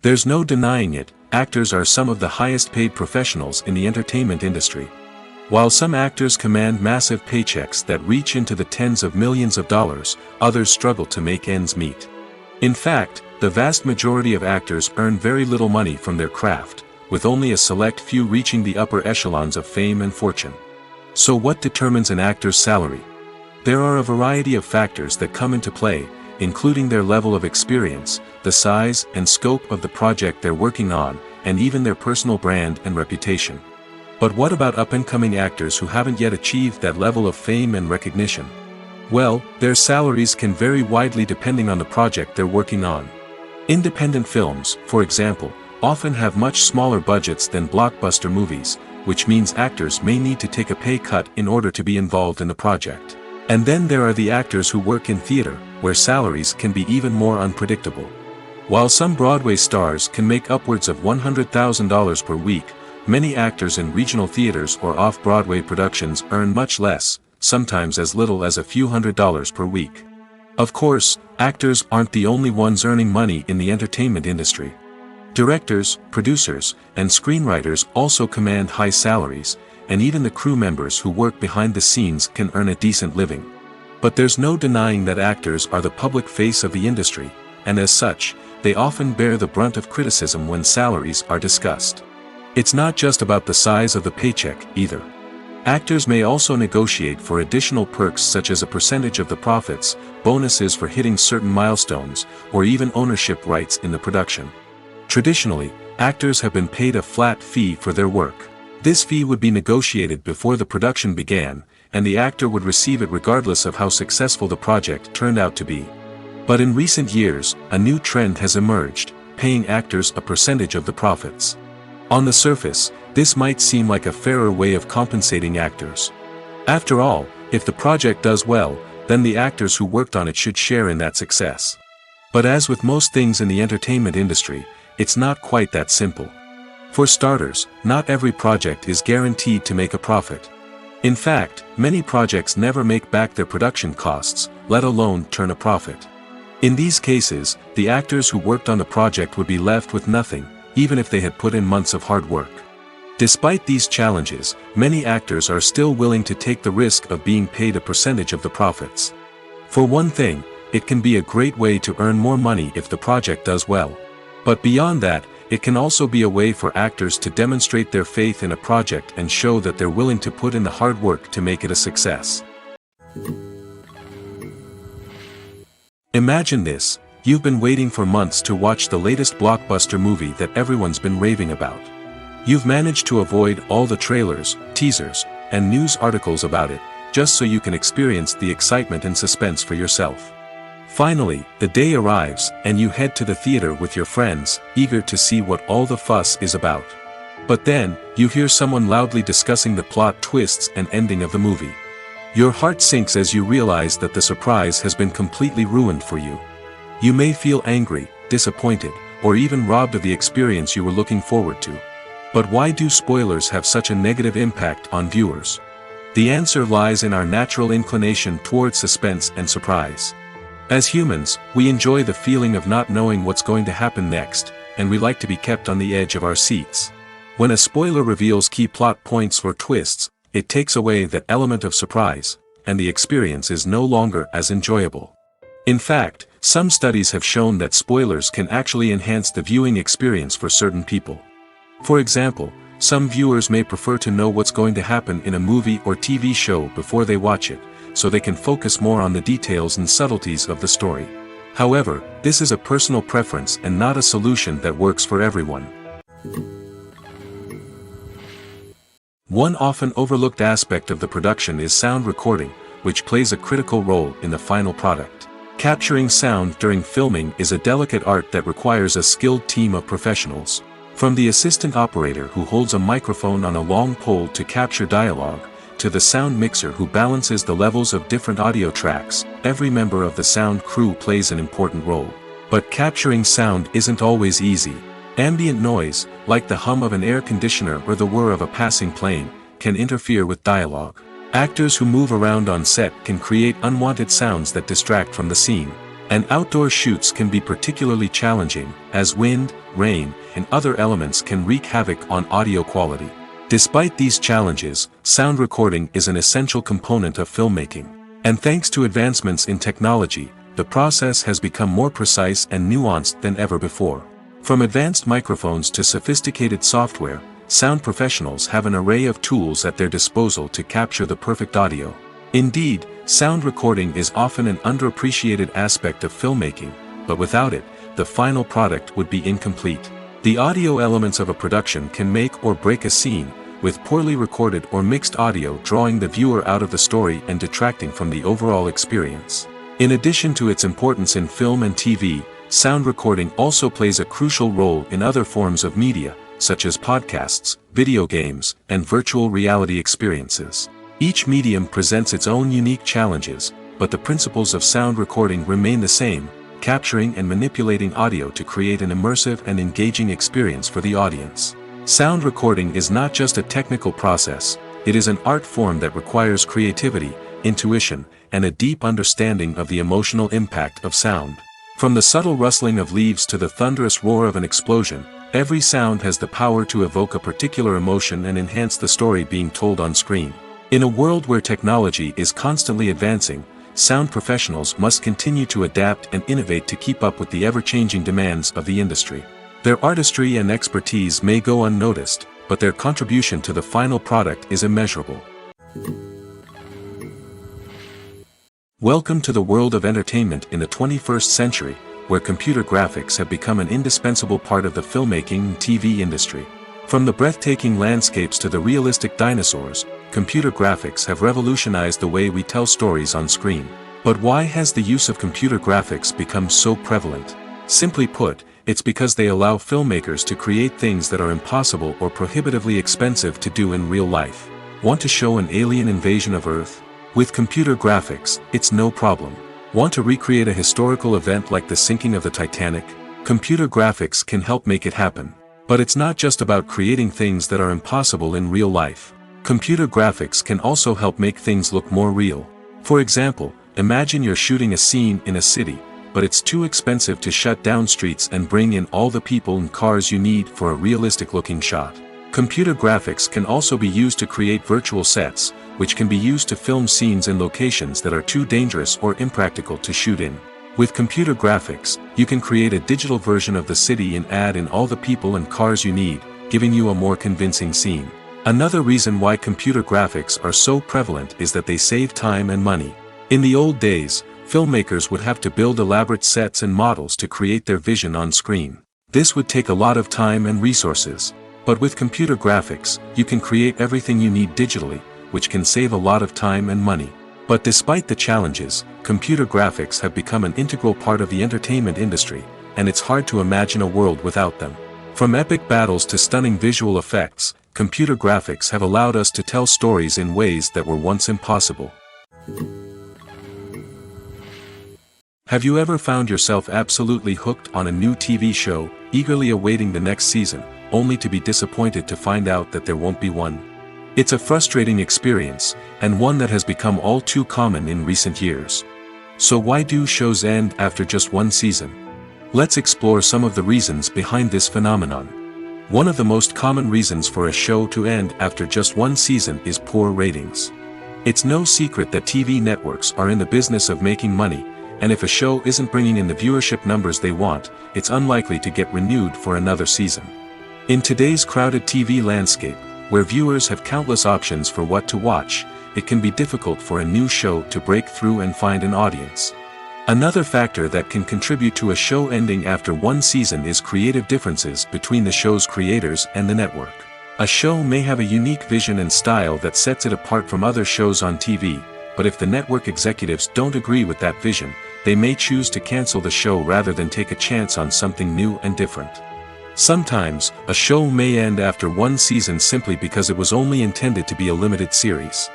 S1: There's no denying it, actors are some of the highest paid professionals in the entertainment industry. While some actors command massive paychecks that reach into the tens of millions of dollars, others struggle to make ends meet. In fact, the vast majority of actors earn very little money from their craft, with only a select few reaching the upper echelons of fame and fortune. So what determines an actor's salary? There are a variety of factors that come into play, including their level of experience, the size and scope of the project they're working on, and even their personal brand and reputation. But what about up-and-coming actors who haven't yet achieved that level of fame and recognition? Well, their salaries can vary widely depending on the project they're working on. Independent films, for example, often have much smaller budgets than blockbuster movies, which means actors may need to take a pay cut in order to be involved in the project. And then there are the actors who work in theater, where salaries can be even more unpredictable. While some Broadway stars can make upwards of $100,000 per week, many actors in regional theaters or off-Broadway productions earn much less, sometimes as little as a few $100s per week. Of course, actors aren't the only ones earning money in the entertainment industry. Directors, producers, and screenwriters also command high salaries, and even the crew members who work behind the scenes can earn a decent living. But there's no denying that actors are the public face of the industry, and as such, they often bear the brunt of criticism when salaries are discussed. It's not just about the size of the paycheck, either. Actors may also negotiate for additional perks such as a percentage of the profits, bonuses for hitting certain milestones, or even ownership rights in the production. Traditionally, actors have been paid a flat fee for their work. This fee would be negotiated before the production began, and the actor would receive it regardless of how successful the project turned out to be. But in recent years, a new trend has emerged, paying actors a percentage of the profits. On the surface, this might seem like a fairer way of compensating actors. After all, if the project does well, then the actors who worked on it should share in that success. But as with most things in the entertainment industry, it's not quite that simple. For starters, not every project is guaranteed to make a profit. In fact, many projects never make back their production costs, let alone turn a profit. In these cases, the actors who worked on the project would be left with nothing, even if they had put in months of hard work. Despite these challenges, many actors are still willing to take the risk of being paid a percentage of the profits. For one thing, it can be a great way to earn more money if the project does well. But beyond that, it can also be a way for actors to demonstrate their faith in a project and show that they're willing to put in the hard work to make it a success. Imagine this, you've been waiting for months to watch the latest blockbuster movie that everyone's been raving about. You've managed to avoid all the trailers, teasers, and news articles about it, just so you can experience the excitement and suspense for yourself. Finally, the day arrives, and you head to the theater with your friends, eager to see what all the fuss is about. But then, you hear someone loudly discussing the plot twists and ending of the movie. Your heart sinks as you realize that the surprise has been completely ruined for you. You may feel angry, disappointed, or even robbed of the experience you were looking forward to. But why do spoilers have such a negative impact on viewers? The answer lies in our natural inclination toward suspense and surprise. As humans, we enjoy the feeling of not knowing what's going to happen next, and we like to be kept on the edge of our seats. When a spoiler reveals key plot points or twists, it takes away that element of surprise, and the experience is no longer as enjoyable. In fact, some studies have shown that spoilers can actually enhance the viewing experience for certain people. For example, some viewers may prefer to know what's going to happen in a movie or TV show before they watch it, so they can focus more on the details and subtleties of the story. However, this is a personal preference and not a solution that works for everyone. One often overlooked aspect of the production is sound recording, which plays a critical role in the final product. Capturing sound during filming is a delicate art that requires a skilled team of professionals. From the assistant operator who holds a microphone on a long pole to capture dialogue, to the sound mixer who balances the levels of different audio tracks, every member of the sound crew plays an important role. But capturing sound isn't always easy. Ambient noise, like the hum of an air conditioner or the whir of a passing plane, can interfere with dialogue. Actors who move around on set can create unwanted sounds that distract from the scene. And outdoor shoots can be particularly challenging, as wind, rain, and other elements can wreak havoc on audio quality. Despite these challenges, sound recording is an essential component of filmmaking. And thanks to advancements in technology, the process has become more precise and nuanced than ever before. From advanced microphones to sophisticated software, sound professionals have an array of tools at their disposal to capture the perfect audio. Indeed, sound recording is often an underappreciated aspect of filmmaking, but without it, the final product would be incomplete. The audio elements of a production can make or break a scene, with poorly recorded or mixed audio drawing the viewer out of the story and detracting from the overall experience. In addition to its importance in film and TV, sound recording also plays a crucial role in other forms of media, such as podcasts, video games, and virtual reality experiences. Each medium presents its own unique challenges, but the principles of sound recording remain the same, capturing and manipulating audio to create an immersive and engaging experience for the audience. Sound recording is not just a technical process, it is an art form that requires creativity, intuition, and a deep understanding of the emotional impact of sound. From the subtle rustling of leaves to the thunderous roar of an explosion, every sound has the power to evoke a particular emotion and enhance the story being told on screen. In a world where technology is constantly advancing, sound professionals must continue to adapt and innovate to keep up with the ever-changing demands of the industry. Their artistry and expertise may go unnoticed, but their contribution to the final product is immeasurable. Welcome to the world of entertainment in the 21st century, where computer graphics have become an indispensable part of the filmmaking and TV industry. From the breathtaking landscapes to the realistic dinosaurs, computer graphics have revolutionized the way we tell stories on screen. But why has the use of computer graphics become so prevalent? Simply put, it's because they allow filmmakers to create things that are impossible or prohibitively expensive to do in real life. Want to show an alien invasion of Earth? With computer graphics, it's no problem. Want to recreate a historical event like the sinking of the Titanic? Computer graphics can help make it happen. But it's not just about creating things that are impossible in real life. Computer graphics can also help make things look more real. For example, imagine you're shooting a scene in a city, but it's too expensive to shut down streets and bring in all the people and cars you need for a realistic-looking shot. Computer graphics can also be used to create virtual sets, which can be used to film scenes in locations that are too dangerous or impractical to shoot in. With computer graphics, you can create a digital version of the city and add in all the people and cars you need, giving you a more convincing scene. Another reason why computer graphics are so prevalent is that they save time and money. In the old days, filmmakers would have to build elaborate sets and models to create their vision on screen. This would take a lot of time and resources. But with computer graphics, you can create everything you need digitally, which can save a lot of time and money. But despite the challenges, computer graphics have become an integral part of the entertainment industry, and it's hard to imagine a world without them. From epic battles to stunning visual effects, computer graphics have allowed us to tell stories in ways that were once impossible. Have you ever found yourself absolutely hooked on a new TV show, eagerly awaiting the next season, only to be disappointed to find out that there won't be one? It's a frustrating experience, and one that has become all too common in recent years. So why do shows end after just one season? Let's explore some of the reasons behind this phenomenon. One of the most common reasons for a show to end after just one season is poor ratings. It's no secret that TV networks are in the business of making money, and if a show isn't bringing in the viewership numbers they want, it's unlikely to get renewed for another season. In today's crowded TV landscape, where viewers have countless options for what to watch, it can be difficult for a new show to break through and find an audience. Another factor that can contribute to a show ending after one season is creative differences between the show's creators and the network. A show may have a unique vision and style that sets it apart from other shows on TV, but if the network executives don't agree with that vision, they may choose to cancel the show rather than take a chance on something new and different. Sometimes, a show may end after one season simply because it was only intended to be a limited series.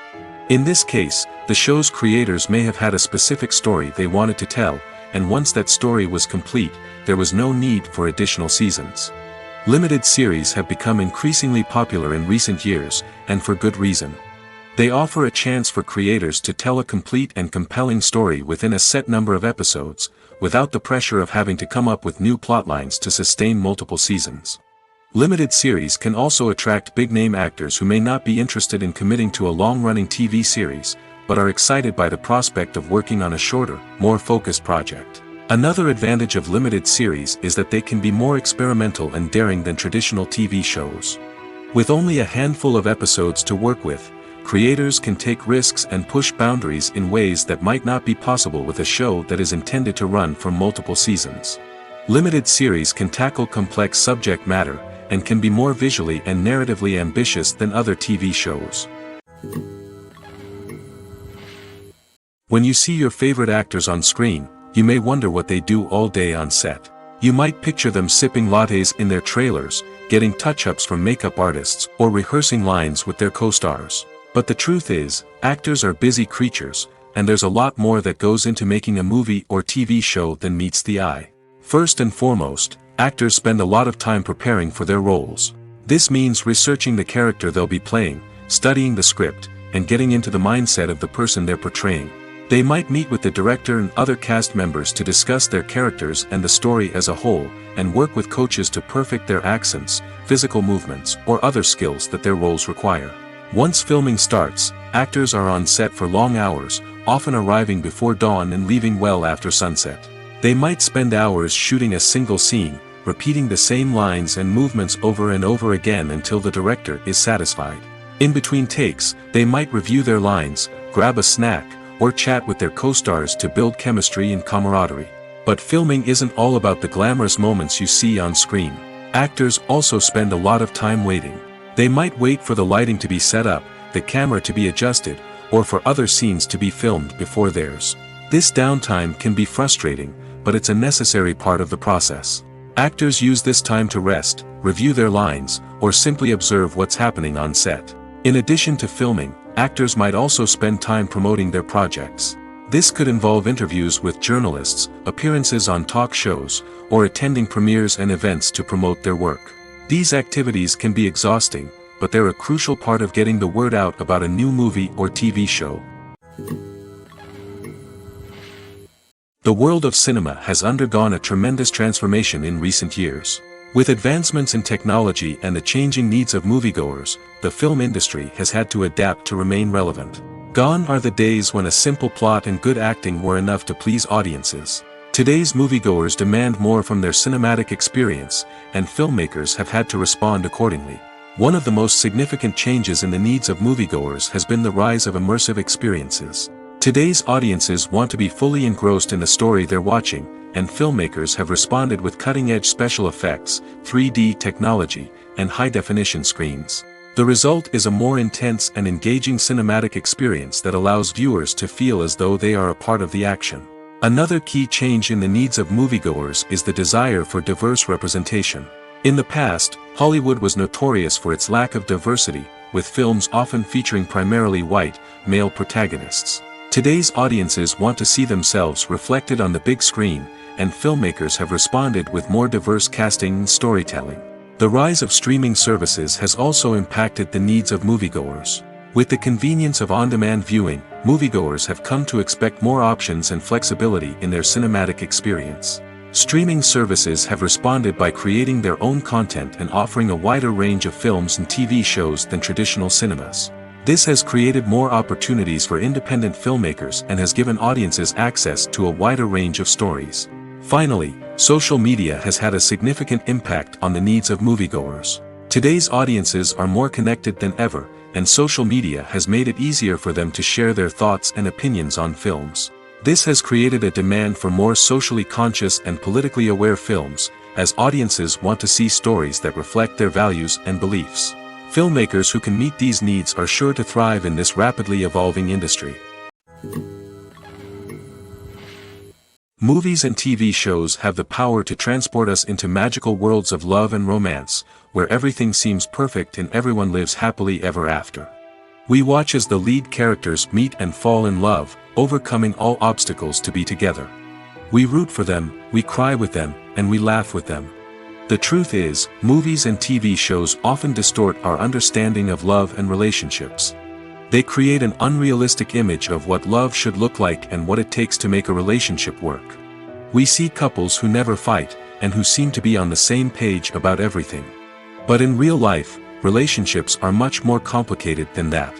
S1: In this case, the show's creators may have had a specific story they wanted to tell, and once that story was complete, there was no need for additional seasons. Limited series have become increasingly popular in recent years, and for good reason. They offer a chance for creators to tell a complete and compelling story within a set number of episodes, without the pressure of having to come up with new plotlines to sustain multiple seasons. Limited series can also attract big-name actors who may not be interested in committing to a long-running TV series, but are excited by the prospect of working on a shorter, more focused project. Another advantage of limited series is that they can be more experimental and daring than traditional TV shows. With only a handful of episodes to work with, creators can take risks and push boundaries in ways that might not be possible with a show that is intended to run for multiple seasons. Limited series can tackle complex subject matter, and can be more visually and narratively ambitious than other TV shows. When you see your favorite actors on screen, you may wonder what they do all day on set. You might picture them sipping lattes in their trailers, getting touch-ups from makeup artists, or rehearsing lines with their co-stars. But the truth is, actors are busy creatures, and there's a lot more that goes into making a movie or TV show than meets the eye. First and foremost, actors spend a lot of time preparing for their roles. This means researching the character they'll be playing, studying the script, and getting into the mindset of the person they're portraying. They might meet with the director and other cast members to discuss their characters and the story as a whole, and work with coaches to perfect their accents, physical movements, or other skills that their roles require. Once filming starts, actors are on set for long hours, often arriving before dawn and leaving well after sunset. They might spend hours shooting a single scene, repeating the same lines and movements over and over again until the director is satisfied. In between takes, they might review their lines, grab a snack, or chat with their co-stars to build chemistry and camaraderie. But filming isn't all about the glamorous moments you see on screen. Actors also spend a lot of time waiting. They might wait for the lighting to be set up, the camera to be adjusted, or for other scenes to be filmed before theirs. This downtime can be frustrating, but it's a necessary part of the process. Actors use this time to rest, review their lines, or simply observe what's happening on set. In addition to filming, actors might also spend time promoting their projects. This could involve interviews with journalists, appearances on talk shows, or attending premieres and events to promote their work. These activities can be exhausting, but they're a crucial part of getting the word out about a new movie or TV show. The world of cinema has undergone a tremendous transformation in recent years. With advancements in technology and the changing needs of moviegoers, the film industry has had to adapt to remain relevant. Gone are the days when a simple plot and good acting were enough to please audiences. Today's moviegoers demand more from their cinematic experience, and filmmakers have had to respond accordingly. One of the most significant changes in the needs of moviegoers has been the rise of immersive experiences. Today's audiences want to be fully engrossed in the story they're watching, and filmmakers have responded with cutting-edge special effects, 3D technology, and high-definition screens. The result is a more intense and engaging cinematic experience that allows viewers to feel as though they are a part of the action. Another key change in the needs of moviegoers is the desire for diverse representation. In the past, Hollywood was notorious for its lack of diversity, with films often featuring primarily white, male protagonists. Today's audiences want to see themselves reflected on the big screen, and filmmakers have responded with more diverse casting and storytelling. The rise of streaming services has also impacted the needs of moviegoers. With the convenience of on-demand viewing, moviegoers have come to expect more options and flexibility in their cinematic experience. Streaming services have responded by creating their own content and offering a wider range of films and TV shows than traditional cinemas. This has created more opportunities for independent filmmakers and has given audiences access to a wider range of stories. Finally, social media has had a significant impact on the needs of moviegoers. Today's audiences are more connected than ever, and social media has made it easier for them to share their thoughts and opinions on films. This has created a demand for more socially conscious and politically aware films, as audiences want to see stories that reflect their values and beliefs. Filmmakers who can meet these needs are sure to thrive in this rapidly evolving industry. Movies and TV shows have the power to transport us into magical worlds of love and romance, where everything seems perfect and everyone lives happily ever after. We watch as the lead characters meet and fall in love, overcoming all obstacles to be together. We root for them, we cry with them, and we laugh with them. The truth is, movies and TV shows often distort our understanding of love and relationships. They create an unrealistic image of what love should look like and what it takes to make a relationship work. We see couples who never fight, and who seem to be on the same page about everything. But in real life, relationships are much more complicated than that.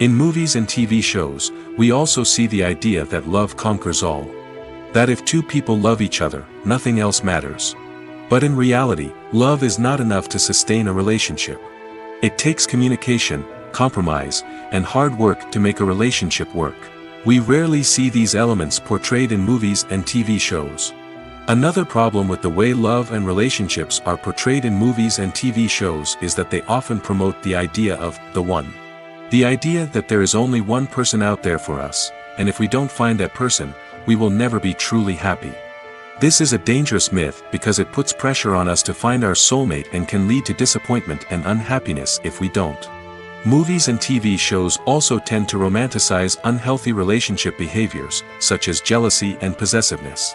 S1: In movies and TV shows, we also see the idea that love conquers all. That if two people love each other, nothing else matters. But in reality, love is not enough to sustain a relationship. It takes communication, compromise, and hard work to make a relationship work. We rarely see these elements portrayed in movies and TV shows. Another problem with the way love and relationships are portrayed in movies and TV shows is that they often promote the idea of the one. The idea that there is only one person out there for us, and if we don't find that person, we will never be truly happy. This is a dangerous myth because it puts pressure on us to find our soulmate and can lead to disappointment and unhappiness if we don't. Movies and TV shows also tend to romanticize unhealthy relationship behaviors, such as jealousy and possessiveness.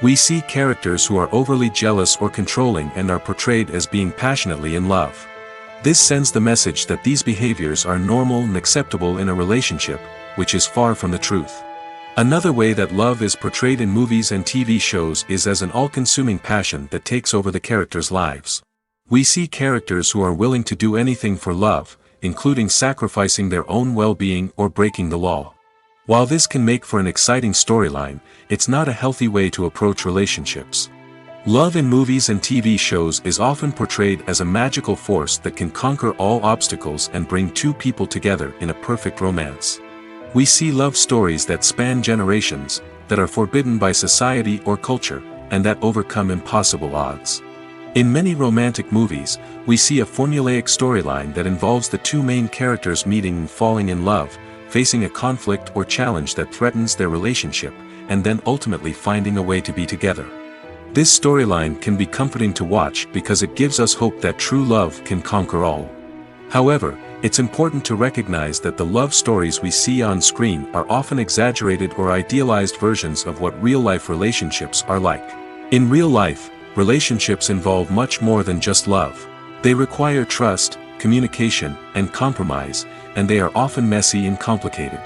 S1: We see characters who are overly jealous or controlling and are portrayed as being passionately in love. This sends the message that these behaviors are normal and acceptable in a relationship, which is far from the truth. Another way that love is portrayed in movies and TV shows is as an all-consuming passion that takes over the characters' lives. We see characters who are willing to do anything for love, including sacrificing their own well-being or breaking the law. While this can make for an exciting storyline, it's not a healthy way to approach relationships. Love in movies and TV shows is often portrayed as a magical force that can conquer all obstacles and bring two people together in a perfect romance. We see love stories that span generations, that are forbidden by society or culture, and that overcome impossible odds. In many romantic movies, we see a formulaic storyline that involves the two main characters meeting and falling in love, facing a conflict or challenge that threatens their relationship, and then ultimately finding a way to be together. This storyline can be comforting to watch because it gives us hope that true love can conquer all. However, it's important to recognize that the love stories we see on screen are often exaggerated or idealized versions of what real-life relationships are like. In real life, relationships involve much more than just love. They require trust, communication, and compromise, and they are often messy and complicated.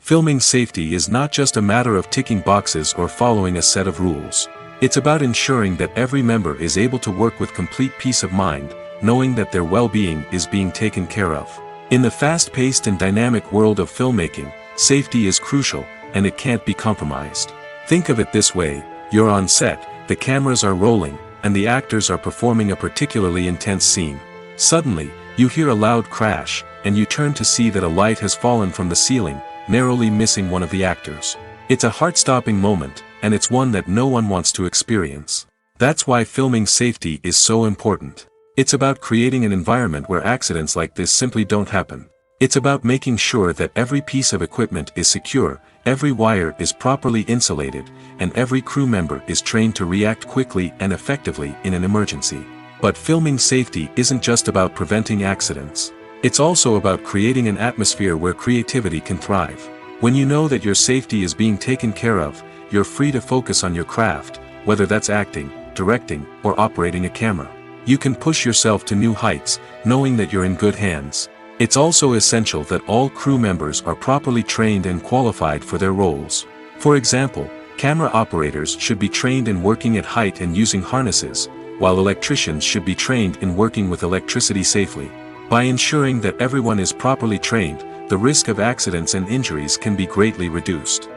S1: Filming safety is not just a matter of ticking boxes or following a set of rules. It's about ensuring that every member is able to work with complete peace of mind, knowing that their well-being is being taken care of. In the fast-paced and dynamic world of filmmaking, safety is crucial, and it can't be compromised. Think of it this way: you're on set, the cameras are rolling, and the actors are performing a particularly intense scene. Suddenly, you hear a loud crash, and you turn to see that a light has fallen from the ceiling, narrowly missing one of the actors. It's a heart-stopping moment, and it's one that no one wants to experience. That's why filming safety is so important. It's about creating an environment where accidents like this simply don't happen. It's about making sure that every piece of equipment is secure, every wire is properly insulated, and every crew member is trained to react quickly and effectively in an emergency. But filming safety isn't just about preventing accidents. It's also about creating an atmosphere where creativity can thrive. When you know that your safety is being taken care of, you're free to focus on your craft, whether that's acting, directing or operating a camera. You can push yourself to new heights, knowing that you're in good hands. It's also essential that all crew members are properly trained and qualified for their roles. For example, camera operators should be trained in working at height and using harnesses, while electricians should be trained in working with electricity safely. By ensuring that everyone is properly trained, the risk of accidents and injuries can be greatly reduced.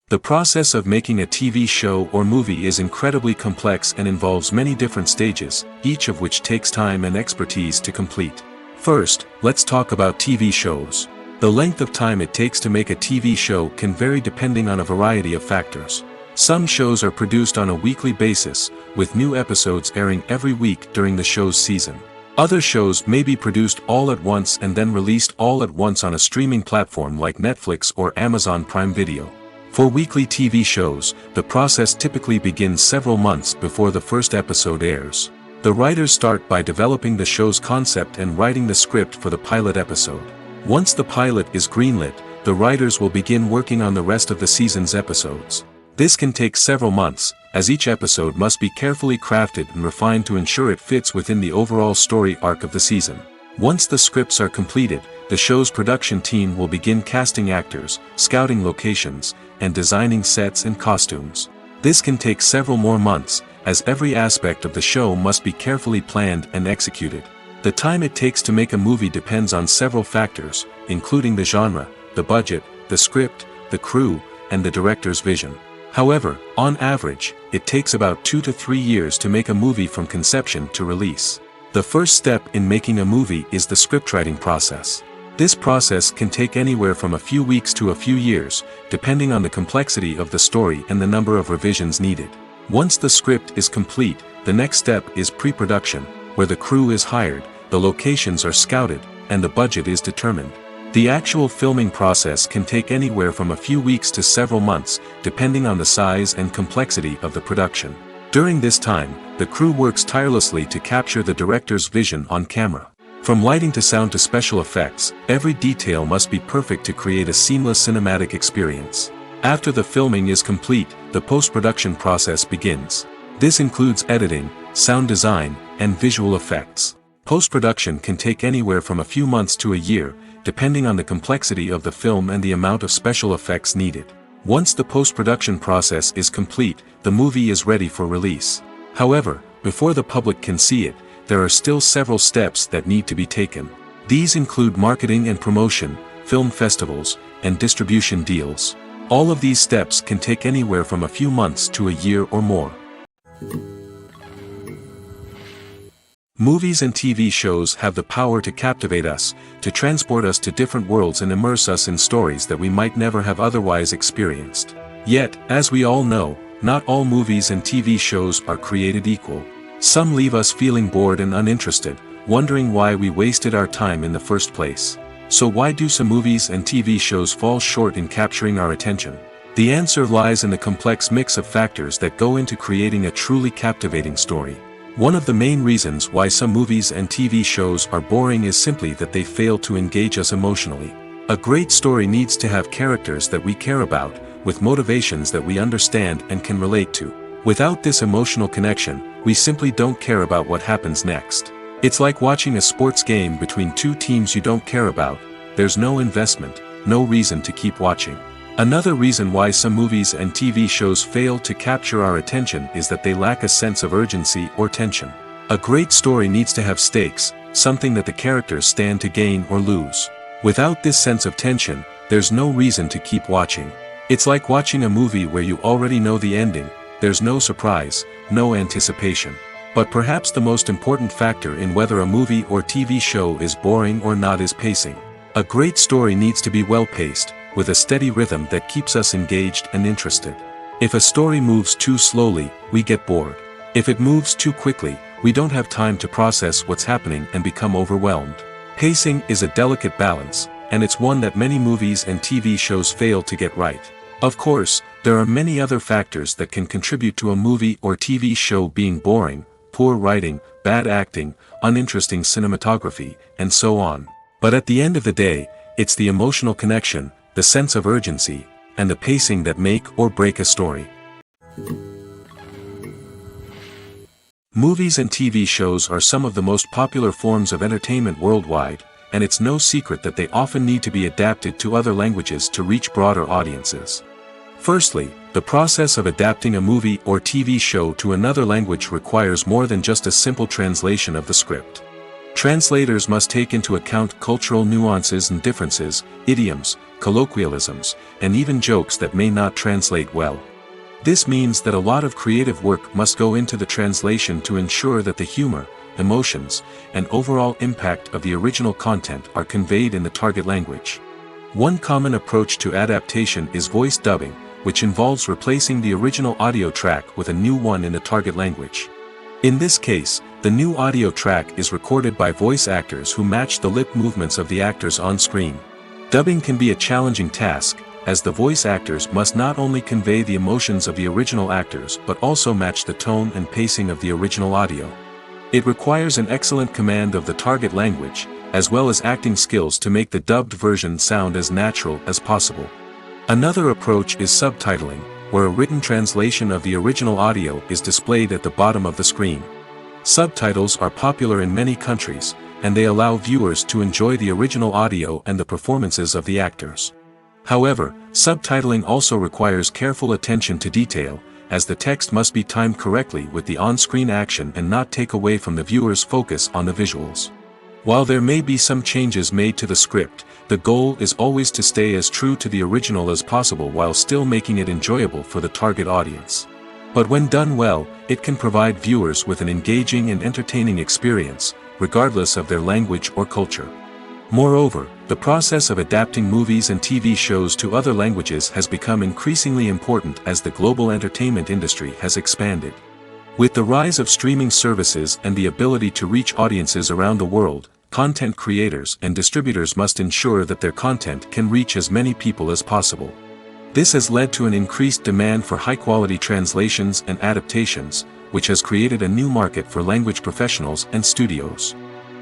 S1: The process of making a TV show or movie is incredibly complex and involves many different stages, each of which takes time and expertise to complete. First, let's talk about TV shows. The length of time it takes to make a TV show can vary depending on a variety of factors. Some shows are produced on a weekly basis, with new episodes airing every week during the show's season. Other shows may be produced all at once and then released all at once on a streaming platform like Netflix or Amazon Prime Video. For weekly TV shows, the process typically begins several months before the first episode airs. The writers start by developing the show's concept and writing the script for the pilot episode. Once the pilot is greenlit, the writers will begin working on the rest of the season's episodes. This can take several months, as each episode must be carefully crafted and refined to ensure it fits within the overall story arc of the season. Once the scripts are completed, the show's production team will begin casting actors, scouting locations, and designing sets and costumes. This can take several more months, as every aspect of the show must be carefully planned and executed. The time it takes to make a movie depends on several factors, including the genre, the budget, the script, the crew, and the director's vision. However, on average, it takes about 2 to 3 years to make a movie from conception to release. The first step in making a movie is the scriptwriting process. This process can take anywhere from a few weeks to a few years, depending on the complexity of the story and the number of revisions needed. Once the script is complete, the next step is pre-production, where the crew is hired, the locations are scouted, and the budget is determined. The actual filming process can take anywhere from a few weeks to several months, depending on the size and complexity of the production. During this time, the crew works tirelessly to capture the director's vision on camera. From lighting to sound to special effects, every detail must be perfect to create a seamless cinematic experience. After the filming is complete, the post-production process begins. This includes editing, sound design, and visual effects. Post-production can take anywhere from a few months to a year, depending on the complexity of the film and the amount of special effects needed. Once the post-production process is complete, the movie is ready for release. However, before the public can see it, there are still several steps that need to be taken. These include marketing and promotion, film festivals, and distribution deals. All of these steps can take anywhere from a few months to a year or more. Movies and TV shows have the power to captivate us, to transport us to different worlds and immerse us in stories that we might never have otherwise experienced. Yet, as we all know, not all movies and TV shows are created equal. Some leave us feeling bored and uninterested, wondering why we wasted our time in the first place. So why do some movies and TV shows fall short in capturing our attention? The answer lies in the complex mix of factors that go into creating a truly captivating story. One of the main reasons why some movies and TV shows are boring is simply that they fail to engage us emotionally. A great story needs to have characters that we care about, with motivations that we understand and can relate to. Without this emotional connection, we simply don't care about what happens next. It's like watching a sports game between two teams you don't care about. There's no investment, no reason to keep watching. Another reason why some movies and TV shows fail to capture our attention is that they lack a sense of urgency or tension. A great story needs to have stakes, something that the characters stand to gain or lose. Without this sense of tension, there's no reason to keep watching. It's like watching a movie where you already know the ending. There's no surprise, no anticipation. But perhaps the most important factor in whether a movie or TV show is boring or not is pacing. A great story needs to be well-paced, with a steady rhythm that keeps us engaged and interested. If a story moves too slowly, we get bored. If it moves too quickly, we don't have time to process what's happening and become overwhelmed. Pacing is a delicate balance, and it's one that many movies and TV shows fail to get right. Of course, there are many other factors that can contribute to a movie or TV show being boring: poor writing, bad acting, uninteresting cinematography, and so on. But at the end of the day, it's the emotional connection, the sense of urgency, and the pacing that make or break a story. Movies and TV shows are some of the most popular forms of entertainment worldwide, and it's no secret that they often need to be adapted to other languages to reach broader audiences. Firstly, the process of adapting a movie or TV show to another language requires more than just a simple translation of the script. Translators must take into account cultural nuances and differences, idioms, colloquialisms, and even jokes that may not translate well. This means that a lot of creative work must go into the translation to ensure that the humor, emotions, and overall impact of the original content are conveyed in the target language. One common approach to adaptation is voice dubbing, which involves replacing the original audio track with a new one in the target language. In this case, the new audio track is recorded by voice actors who match the lip movements of the actors on screen. Dubbing can be a challenging task, as the voice actors must not only convey the emotions of the original actors but also match the tone and pacing of the original audio. It requires an excellent command of the target language, as well as acting skills to make the dubbed version sound as natural as possible. Another approach is subtitling, where a written translation of the original audio is displayed at the bottom of the screen. Subtitles are popular in many countries, and they allow viewers to enjoy the original audio and the performances of the actors. However, subtitling also requires careful attention to detail, as the text must be timed correctly with the on-screen action and not take away from the viewer's focus on the visuals. While there may be some changes made to the script, the goal is always to stay as true to the original as possible while still making it enjoyable for the target audience. But when done well, it can provide viewers with an engaging and entertaining experience, regardless of their language or culture. Moreover, the process of adapting movies and TV shows to other languages has become increasingly important as the global entertainment industry has expanded. With the rise of streaming services and the ability to reach audiences around the world, content creators and distributors must ensure that their content can reach as many people as possible. This has led to an increased demand for high-quality translations and adaptations, which has created a new market for language professionals and studios.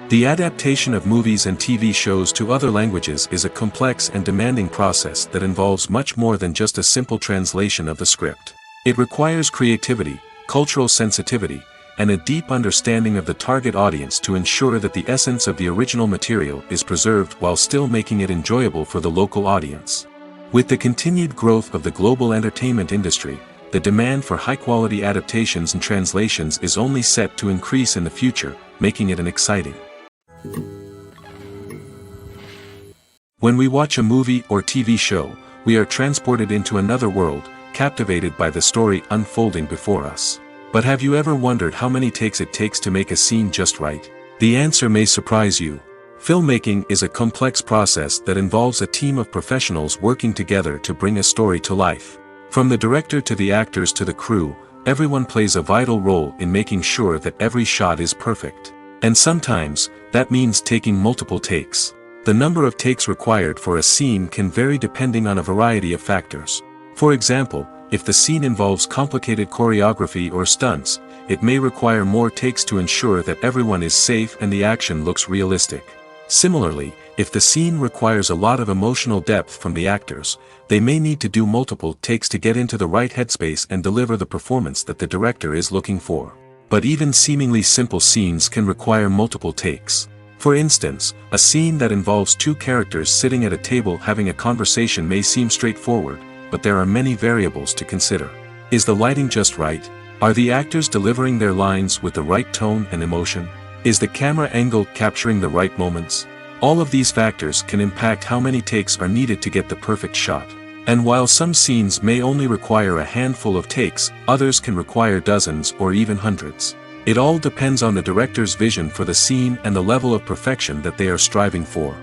S1: The adaptation of movies and TV shows to other languages is a complex and demanding process that involves much more than just a simple translation of the script. It requires creativity, cultural sensitivity, and a deep understanding of the target audience to ensure that the essence of the original material is preserved while still making it enjoyable for the local audience. With the continued growth of the global entertainment industry, the demand for high-quality adaptations and translations is only set to increase in the future, making it an exciting. When we watch a movie or TV show, we are transported into another world, captivated by the story unfolding before us. But have you ever wondered how many takes it takes to make a scene just right? The answer may surprise you. Filmmaking is a complex process that involves a team of professionals working together to bring a story to life. From the director to the actors to the crew, everyone plays a vital role in making sure that every shot is perfect. And sometimes, that means taking multiple takes. The number of takes required for a scene can vary depending on a variety of factors. For example, if the scene involves complicated choreography or stunts, it may require more takes to ensure that everyone is safe and the action looks realistic. Similarly, if the scene requires a lot of emotional depth from the actors, they may need to do multiple takes to get into the right headspace and deliver the performance that the director is looking for. But even seemingly simple scenes can require multiple takes. For instance, a scene that involves two characters sitting at a table having a conversation may seem straightforward, but there are many variables to consider. Is the lighting just right? Are the actors delivering their lines with the right tone and emotion? Is the camera angle capturing the right moments? All of these factors can impact how many takes are needed to get the perfect shot. And while some scenes may only require a handful of takes, others can require dozens or even hundreds. It all depends on the director's vision for the scene and the level of perfection that they are striving for.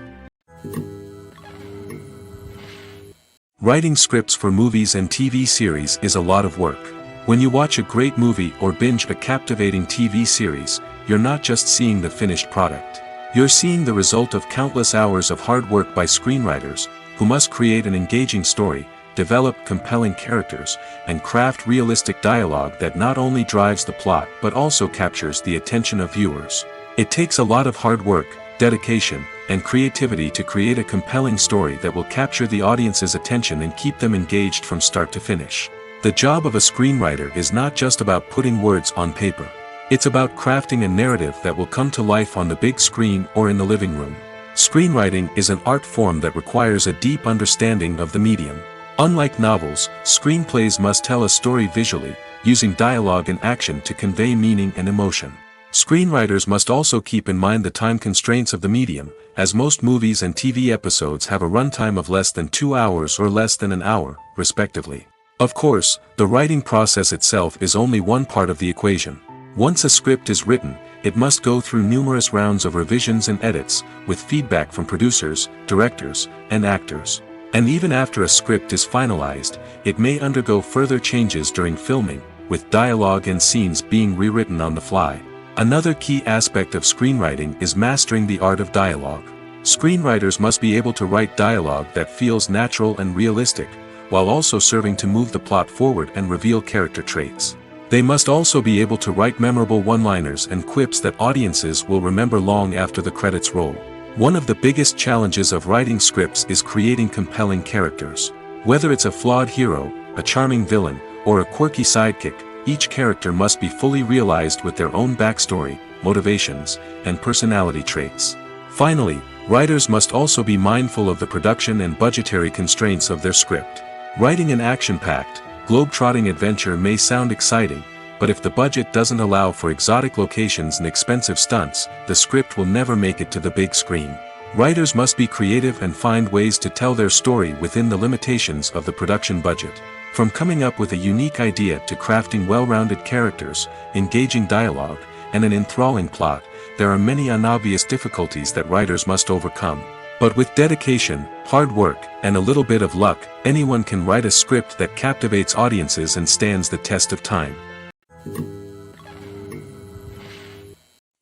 S1: Writing scripts for movies and TV series is a lot of work. When you watch a great movie or binge a captivating TV series, you're not just seeing the finished product. You're seeing the result of countless hours of hard work by screenwriters, who must create an engaging story, develop compelling characters, and craft realistic dialogue that not only drives the plot but also captures the attention of viewers. It takes a lot of hard work, dedication, and creativity to create a compelling story that will capture the audience's attention and keep them engaged from start to finish. The job of a screenwriter is not just about putting words on paper. It's about crafting a narrative that will come to life on the big screen or in the living room. Screenwriting is an art form that requires a deep understanding of the medium. Unlike novels, screenplays must tell a story visually, using dialogue and action to convey meaning and emotion. Screenwriters must also keep in mind the time constraints of the medium, as most movies and TV episodes have a runtime of less than 2 hours or less than an hour, respectively. Of course, the writing process itself is only one part of the equation. Once a script is written, it must go through numerous rounds of revisions and edits, with feedback from producers, directors, and actors. And even after a script is finalized, it may undergo further changes during filming, with dialogue and scenes being rewritten on the fly. Another key aspect of screenwriting is mastering the art of dialogue. Screenwriters must be able to write dialogue that feels natural and realistic, while also serving to move the plot forward and reveal character traits. They must also be able to write memorable one-liners and quips that audiences will remember long after the credits roll. One of the biggest challenges of writing scripts is creating compelling characters. Whether it's a flawed hero, a charming villain, or a quirky sidekick, each character must be fully realized with their own backstory, motivations, and personality traits. Finally, writers must also be mindful of the production and budgetary constraints of their script. Writing an action-packed, globe-trotting adventure may sound exciting, but if the budget doesn't allow for exotic locations and expensive stunts, the script will never make it to the big screen. Writers must be creative and find ways to tell their story within the limitations of the production budget. From coming up with a unique idea to crafting well-rounded characters, engaging dialogue, and an enthralling plot, there are many unobvious difficulties that writers must overcome. But with dedication, hard work, and a little bit of luck, anyone can write a script that captivates audiences and stands the test of time.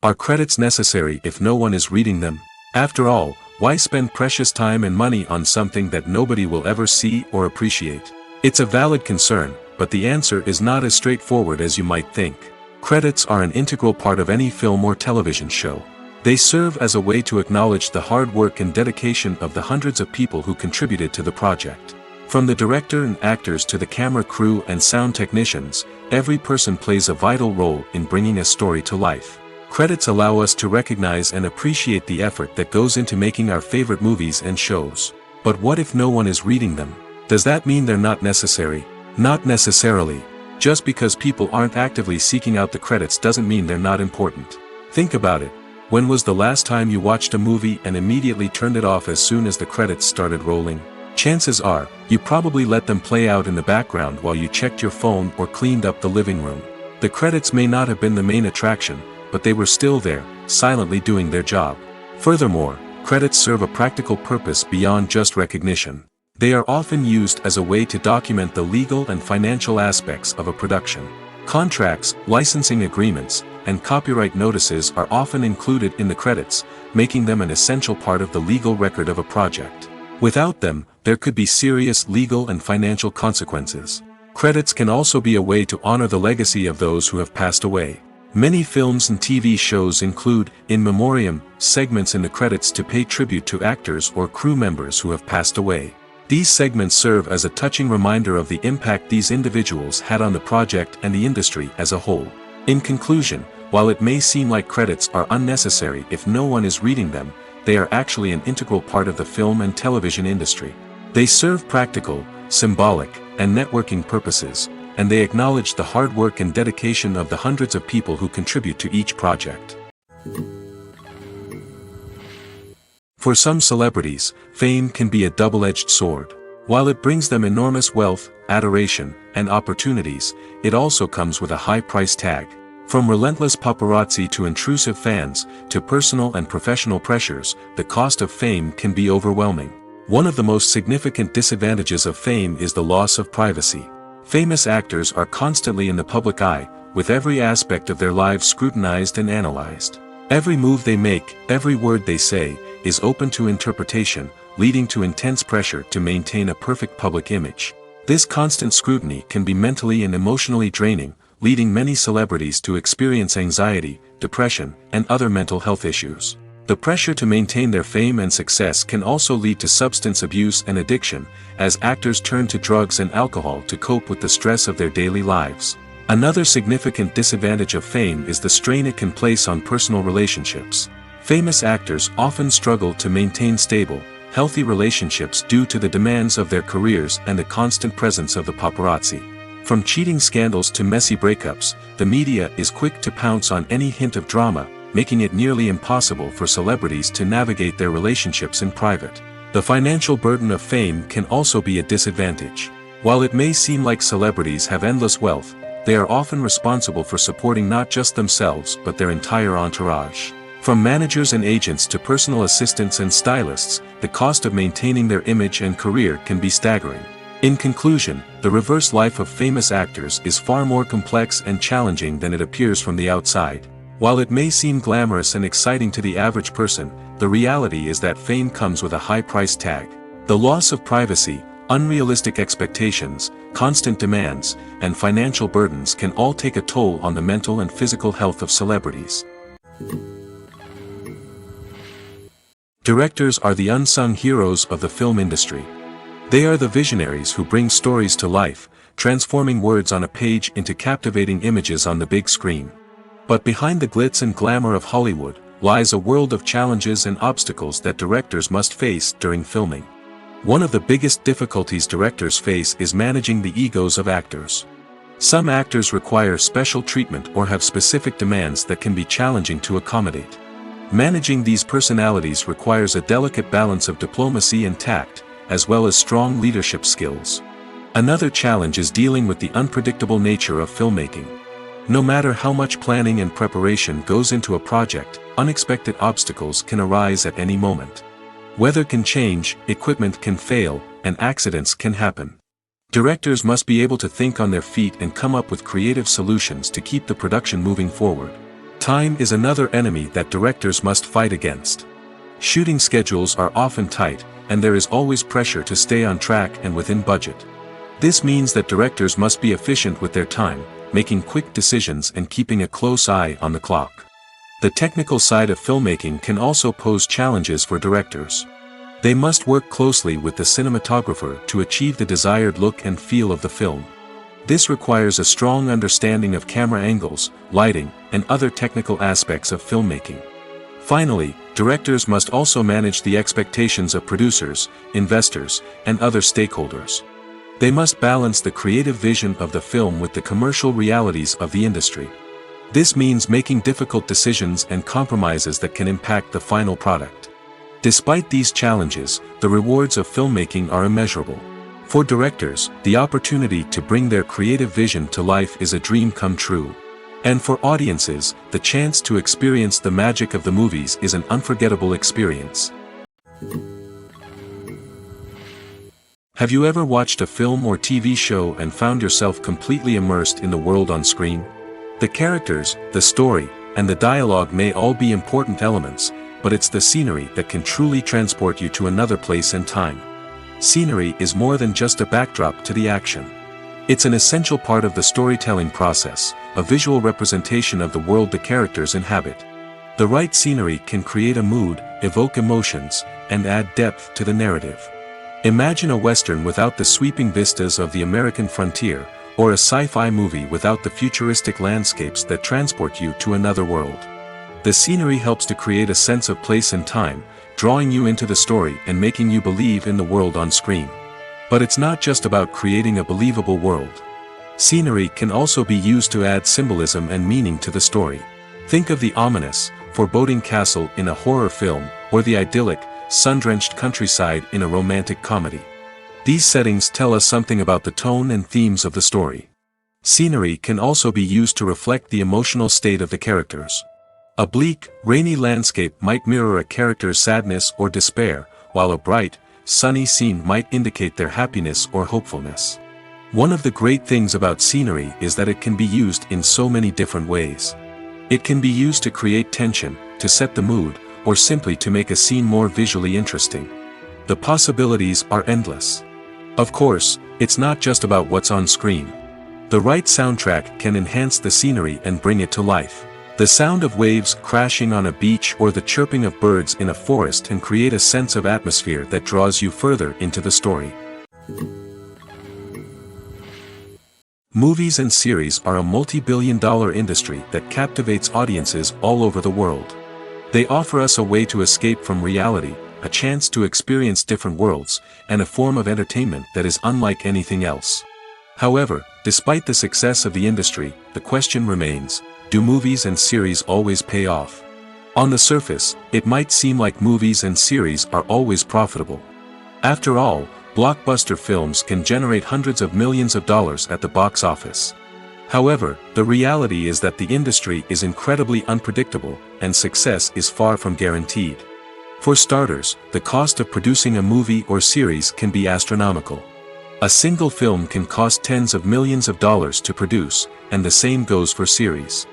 S1: Are credits necessary if no one is reading them? After all, why spend precious time and money on something that nobody will ever see or appreciate? It's a valid concern, but the answer is not as straightforward as you might think. Credits are an integral part of any film or television show. They serve as a way to acknowledge the hard work and dedication of the hundreds of people who contributed to the project. From the director and actors to the camera crew and sound technicians, every person plays a vital role in bringing a story to life. Credits allow us to recognize and appreciate the effort that goes into making our favorite movies and shows. But what if no one is reading them? Does that mean they're not necessary? Not necessarily. Just because people aren't actively seeking out the credits doesn't mean they're not important. Think about it. When was the last time you watched a movie and immediately turned it off as soon as the credits started rolling? Chances are, you probably let them play out in the background while you checked your phone or cleaned up the living room. The credits may not have been the main attraction, but they were still there, silently doing their job. Furthermore, credits serve a practical purpose beyond just recognition. They are often used as a way to document the legal and financial aspects of a production. Contracts, licensing agreements, and copyright notices are often included in the credits, making them an essential part of the legal record of a project. Without them, there could be serious legal and financial consequences. Credits can also be a way to honor the legacy of those who have passed away. Many films and TV shows include, in memoriam, segments in the credits to pay tribute to actors or crew members who have passed away. These segments serve as a touching reminder of the impact these individuals had on the project and the industry as a whole. In conclusion, while it may seem like credits are unnecessary if no one is reading them, they are actually an integral part of the film and television industry. They serve practical, symbolic, and networking purposes, and they acknowledge the hard work and dedication of the hundreds of people who contribute to each project. For some celebrities, fame can be a double-edged sword. While it brings them enormous wealth, adoration, and opportunities, it also comes with a high price tag. From relentless paparazzi to intrusive fans, to personal and professional pressures, the cost of fame can be overwhelming. One of the most significant disadvantages of fame is the loss of privacy. Famous actors are constantly in the public eye, with every aspect of their lives scrutinized and analyzed. Every move they make, every word they say, is open to interpretation, leading to intense pressure to maintain a perfect public image. This constant scrutiny can be mentally and emotionally draining, leading many celebrities to experience anxiety, depression, and other mental health issues. The pressure to maintain their fame and success can also lead to substance abuse and addiction, as actors turn to drugs and alcohol to cope with the stress of their daily lives. Another significant disadvantage of fame is the strain it can place on personal relationships. Famous actors often struggle to maintain stable, healthy relationships due to the demands of their careers and the constant presence of the paparazzi. From cheating scandals to messy breakups, the media is quick to pounce on any hint of drama, making it nearly impossible for celebrities to navigate their relationships in private. The financial burden of fame can also be a disadvantage. While it may seem like celebrities have endless wealth, they are often responsible for supporting not just themselves but their entire entourage. From managers and agents to personal assistants and stylists, the cost of maintaining their image and career can be staggering. In conclusion, the reverse life of famous actors is far more complex and challenging than it appears from the outside. While it may seem glamorous and exciting to the average person, the reality is that fame comes with a high price tag. The loss of privacy, unrealistic expectations, constant demands, and financial burdens can all take a toll on the mental and physical health of celebrities. Directors are the unsung heroes of the film industry. They are the visionaries who bring stories to life, transforming words on a page into captivating images on the big screen. But behind the glitz and glamour of Hollywood, lies a world of challenges and obstacles that directors must face during filming. One of the biggest difficulties directors face is managing the egos of actors. Some actors require special treatment or have specific demands that can be challenging to accommodate. Managing these personalities requires a delicate balance of diplomacy and tact, as well as strong leadership skills. Another challenge is dealing with the unpredictable nature of filmmaking. No matter how much planning and preparation goes into a project, unexpected obstacles can arise at any moment. Weather can change, equipment can fail, and accidents can happen. Directors must be able to think on their feet and come up with creative solutions to keep the production moving forward. Time is another enemy that directors must fight against. Shooting schedules are often tight, and there is always pressure to stay on track and within budget. This means that directors must be efficient with their time, making quick decisions and keeping a close eye on the clock. The technical side of filmmaking can also pose challenges for directors. They must work closely with the cinematographer to achieve the desired look and feel of the film. This requires a strong understanding of camera angles, lighting, and other technical aspects of filmmaking. Finally, directors must also manage the expectations of producers, investors, and other stakeholders. They must balance the creative vision of the film with the commercial realities of the industry. This means making difficult decisions and compromises that can impact the final product. Despite these challenges, the rewards of filmmaking are immeasurable. For directors, the opportunity to bring their creative vision to life is a dream come true. And for audiences, the chance to experience the magic of the movies is an unforgettable experience. Have you ever watched a film or TV show and found yourself completely immersed in the world on screen? The characters, the story, and the dialogue may all be important elements, but it's the scenery that can truly transport you to another place and time. Scenery is more than just a backdrop to the action. It's an essential part of the storytelling process, a visual representation of the world the characters inhabit. The right scenery can create a mood, evoke emotions, and add depth to the narrative. Imagine a Western without the sweeping vistas of the American frontier, or a sci-fi movie without the futuristic landscapes that transport you to another world. The scenery helps to create a sense of place and time, drawing you into the story and making you believe in the world on screen. But it's not just about creating a believable world. Scenery can also be used to add symbolism and meaning to the story. Think of the ominous, foreboding castle in a horror film, or the idyllic, sun-drenched countryside in a romantic comedy. These settings tell us something about the tone and themes of the story. Scenery can also be used to reflect the emotional state of the characters. A bleak, rainy landscape might mirror a character's sadness or despair, while a bright, sunny scene might indicate their happiness or hopefulness. One of the great things about scenery is that it can be used in so many different ways. It can be used to create tension, to set the mood, or simply to make a scene more visually interesting. The possibilities are endless. Of course, it's not just about what's on screen. The right soundtrack can enhance the scenery and bring it to life. The sound of waves crashing on a beach or the chirping of birds in a forest can create a sense of atmosphere that draws you further into the story. Movies and series are a multi-billion-dollar industry that captivates audiences all over the world. They offer us a way to escape from reality, a chance to experience different worlds, and a form of entertainment that is unlike anything else. However, despite the success of the industry, the question remains, do movies and series always pay off? On the surface, it might seem like movies and series are always profitable. After all, blockbuster films can generate hundreds of millions of dollars at the box office. However, the reality is that the industry is incredibly unpredictable, and success is far from guaranteed. For starters, the cost of producing a movie or series can be astronomical. A single film can cost tens of millions of dollars to produce, and the same goes for series.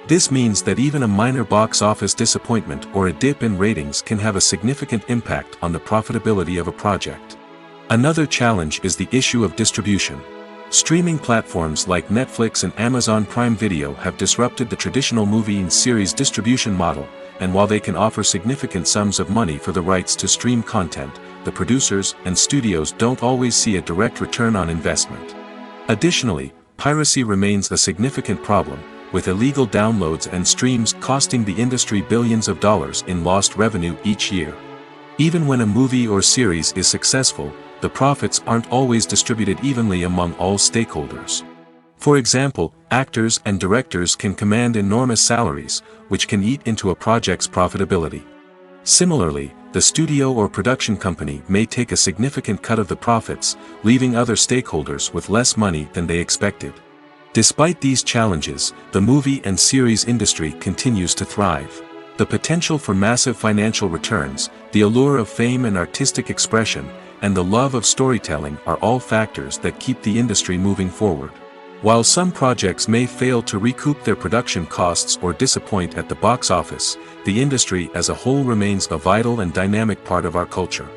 S1: This means that even a minor box office disappointment or a dip in ratings can have a significant impact on the profitability of a project. Another challenge is the issue of distribution. Streaming platforms like Netflix and Amazon Prime Video have disrupted the traditional movie and series distribution model, and while they can offer significant sums of money for the rights to stream content, the producers and studios don't always see a direct return on investment. Additionally, piracy remains a significant problem, with illegal downloads and streams costing the industry billions of dollars in lost revenue each year. Even when a movie or series is successful, the profits aren't always distributed evenly among all stakeholders. For example, actors and directors can command enormous salaries, which can eat into a project's profitability. Similarly, the studio or production company may take a significant cut of the profits, leaving other stakeholders with less money than they expected. Despite these challenges, the movie and series industry continues to thrive. The potential for massive financial returns, the allure of fame and artistic expression, and the love of storytelling are all factors that keep the industry moving forward. While some projects may fail to recoup their production costs or disappoint at the box office, the industry as a whole remains a vital and dynamic part of our culture.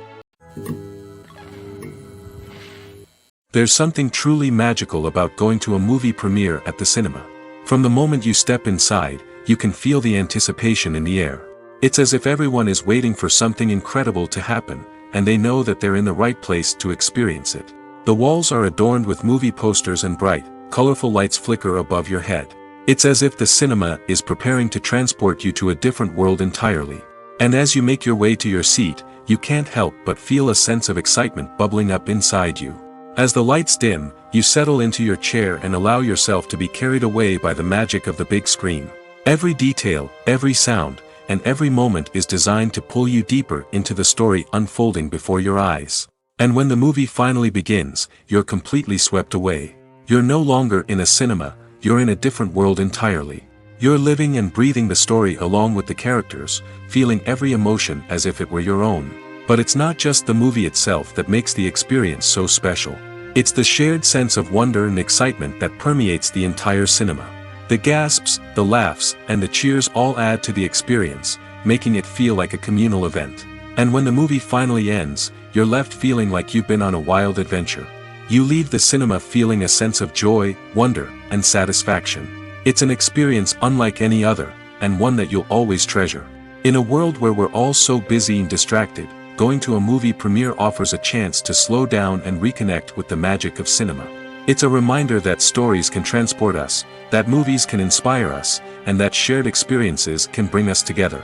S1: There's something truly magical about going to a movie premiere at the cinema. From the moment you step inside, you can feel the anticipation in the air. It's as if everyone is waiting for something incredible to happen, and they know that they're in the right place to experience it. The walls are adorned with movie posters and bright, colorful lights flicker above your head. It's as if the cinema is preparing to transport you to a different world entirely. And as you make your way to your seat, you can't help but feel a sense of excitement bubbling up inside you. As the lights dim, you settle into your chair and allow yourself to be carried away by the magic of the big screen. Every detail, every sound, and every moment is designed to pull you deeper into the story unfolding before your eyes. And when the movie finally begins, you're completely swept away. You're no longer in a cinema, you're in a different world entirely. You're living and breathing the story along with the characters, feeling every emotion as if it were your own. But it's not just the movie itself that makes the experience so special. It's the shared sense of wonder and excitement that permeates the entire cinema. The gasps, the laughs, and the cheers all add to the experience, making it feel like a communal event. And when the movie finally ends, you're left feeling like you've been on a wild adventure. You leave the cinema feeling a sense of joy, wonder, and satisfaction. It's an experience unlike any other, and one that you'll always treasure. In a world where we're all so busy and distracted, going to a movie premiere offers a chance to slow down and reconnect with the magic of cinema. It's a reminder that stories can transport us, that movies can inspire us, and that shared experiences can bring us together.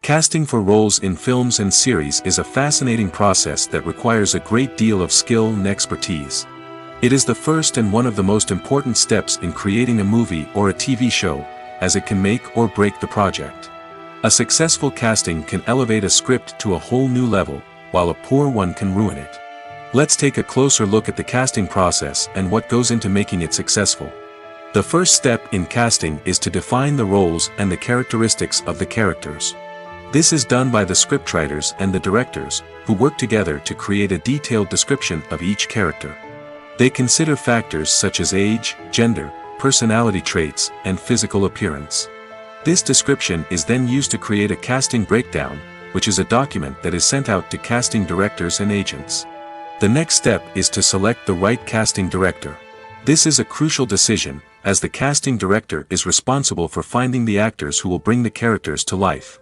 S1: Casting for roles in films and series is a fascinating process that requires a great deal of skill and expertise. It is the first and one of the most important steps in creating a movie or a TV show, as it can make or break the project. A successful casting can elevate a script to a whole new level, while a poor one can ruin it. Let's take a closer look at the casting process and what goes into making it successful. The first step in casting is to define the roles and the characteristics of the characters. This is done by the scriptwriters and the directors, who work together to create a detailed description of each character. They consider factors such as age, gender, personality traits, and physical appearance. This description is then used to create a casting breakdown, which is a document that is sent out to casting directors and agents. The next step is to select the right casting director. This is a crucial decision, as the casting director is responsible for finding the actors who will bring the characters to life.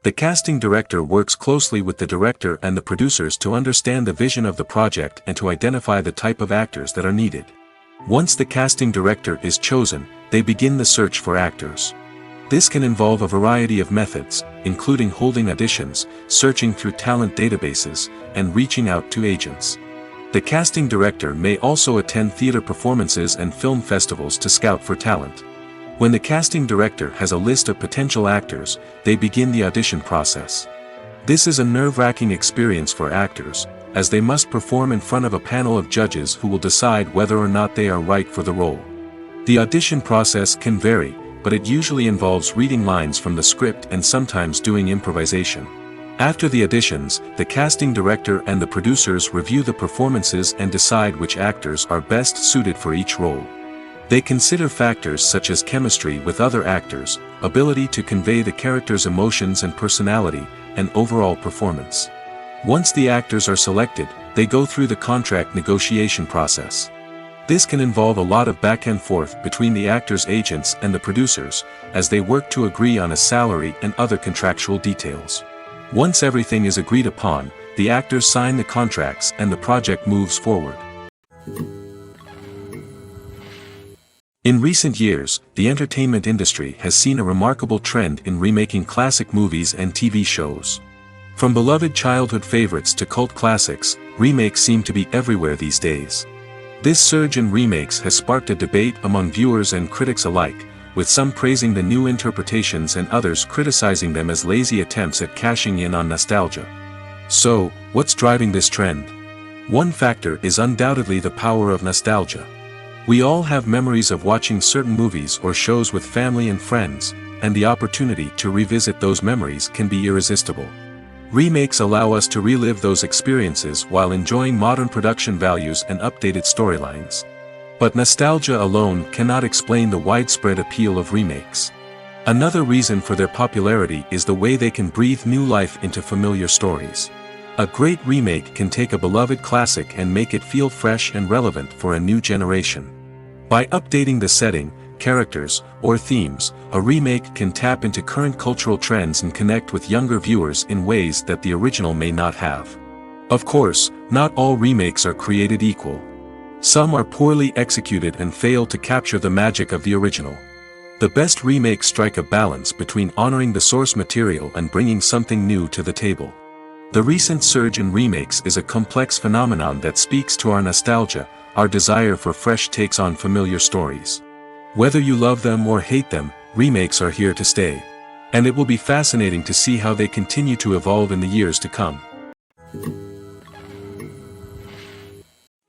S1: The casting director works closely with the director and the producers to understand the vision of the project and to identify the type of actors that are needed. Once the casting director is chosen, they begin the search for actors. This can involve a variety of methods, including holding auditions, searching through talent databases, and reaching out to agents. The casting director may also attend theater performances and film festivals to scout for talent. When the casting director has a list of potential actors, they begin the audition process. This is a nerve-wracking experience for actors, as they must perform in front of a panel of judges who will decide whether or not they are right for the role. The audition process can vary, but it usually involves reading lines from the script and sometimes doing improvisation. After the auditions, the casting director and the producers review the performances and decide which actors are best suited for each role. They consider factors such as chemistry with other actors, ability to convey the character's emotions and personality, and overall performance. Once the actors are selected, they go through the contract negotiation process. This can involve a lot of back and forth between the actors' agents and the producers, as they work to agree on a salary and other contractual details. Once everything is agreed upon, the actors sign the contracts and the project moves forward. In recent years, the entertainment industry has seen a remarkable trend in remaking classic movies and TV shows. From beloved childhood favorites to cult classics, remakes seem to be everywhere these days. This surge in remakes has sparked a debate among viewers and critics alike, with some praising the new interpretations and others criticizing them as lazy attempts at cashing in on nostalgia. So, what's driving this trend? One factor is undoubtedly the power of nostalgia. We all have memories of watching certain movies or shows with family and friends, and the opportunity to revisit those memories can be irresistible. Remakes allow us to relive those experiences while enjoying modern production values and updated storylines. But nostalgia alone cannot explain the widespread appeal of remakes. Another reason for their popularity is the way they can breathe new life into familiar stories. A great remake can take a beloved classic and make it feel fresh and relevant for a new generation. By updating the setting, characters, or themes, a remake can tap into current cultural trends and connect with younger viewers in ways that the original may not have. Of course, not all remakes are created equal. Some are poorly executed and fail to capture the magic of the original. The best remakes strike a balance between honoring the source material and bringing something new to the table. The recent surge in remakes is a complex phenomenon that speaks to our nostalgia, our desire for fresh takes on familiar stories. Whether you love them or hate them, remakes are here to stay. And it will be fascinating to see how they continue to evolve in the years to come.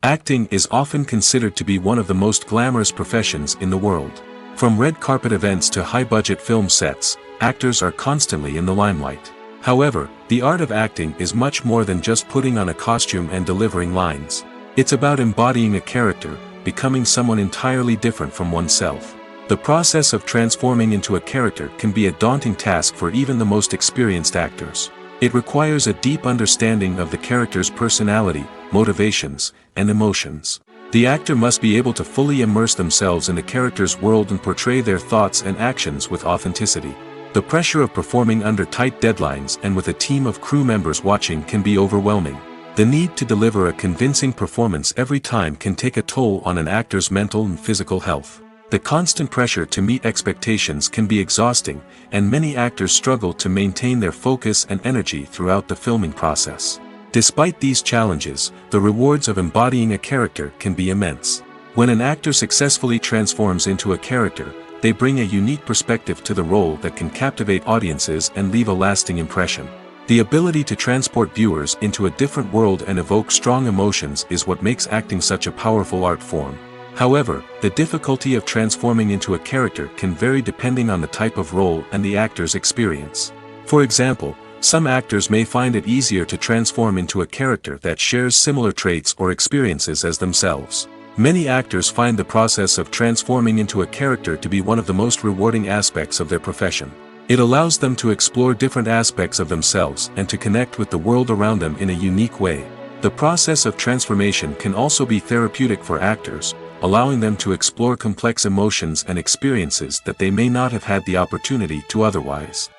S1: Acting is often considered to be one of the most glamorous professions in the world. From red carpet events to high-budget film sets, actors are constantly in the limelight. However, the art of acting is much more than just putting on a costume and delivering lines. It's about embodying a character, becoming someone entirely different from oneself. The process of transforming into a character can be a daunting task for even the most experienced actors. It requires a deep understanding of the character's personality, motivations, and emotions. The actor must be able to fully immerse themselves in the character's world and portray their thoughts and actions with authenticity. The pressure of performing under tight deadlines and with a team of crew members watching can be overwhelming. The need to deliver a convincing performance every time can take a toll on an actor's mental and physical health. The constant pressure to meet expectations can be exhausting, and many actors struggle to maintain their focus and energy throughout the filming process. Despite these challenges, the rewards of embodying a character can be immense. When an actor successfully transforms into a character, they bring a unique perspective to the role that can captivate audiences and leave a lasting impression. The ability to transport viewers into a different world and evoke strong emotions is what makes acting such a powerful art form. However, the difficulty of transforming into a character can vary depending on the type of role and the actor's experience. For example, some actors may find it easier to transform into a character that shares similar traits or experiences as themselves. Many actors find the process of transforming into a character to be one of the most rewarding aspects of their profession. It allows them to explore different aspects of themselves and to connect with the world around them in a unique way. The process of transformation can also be therapeutic for actors, allowing them to explore complex emotions and experiences that they may not have had the opportunity to otherwise.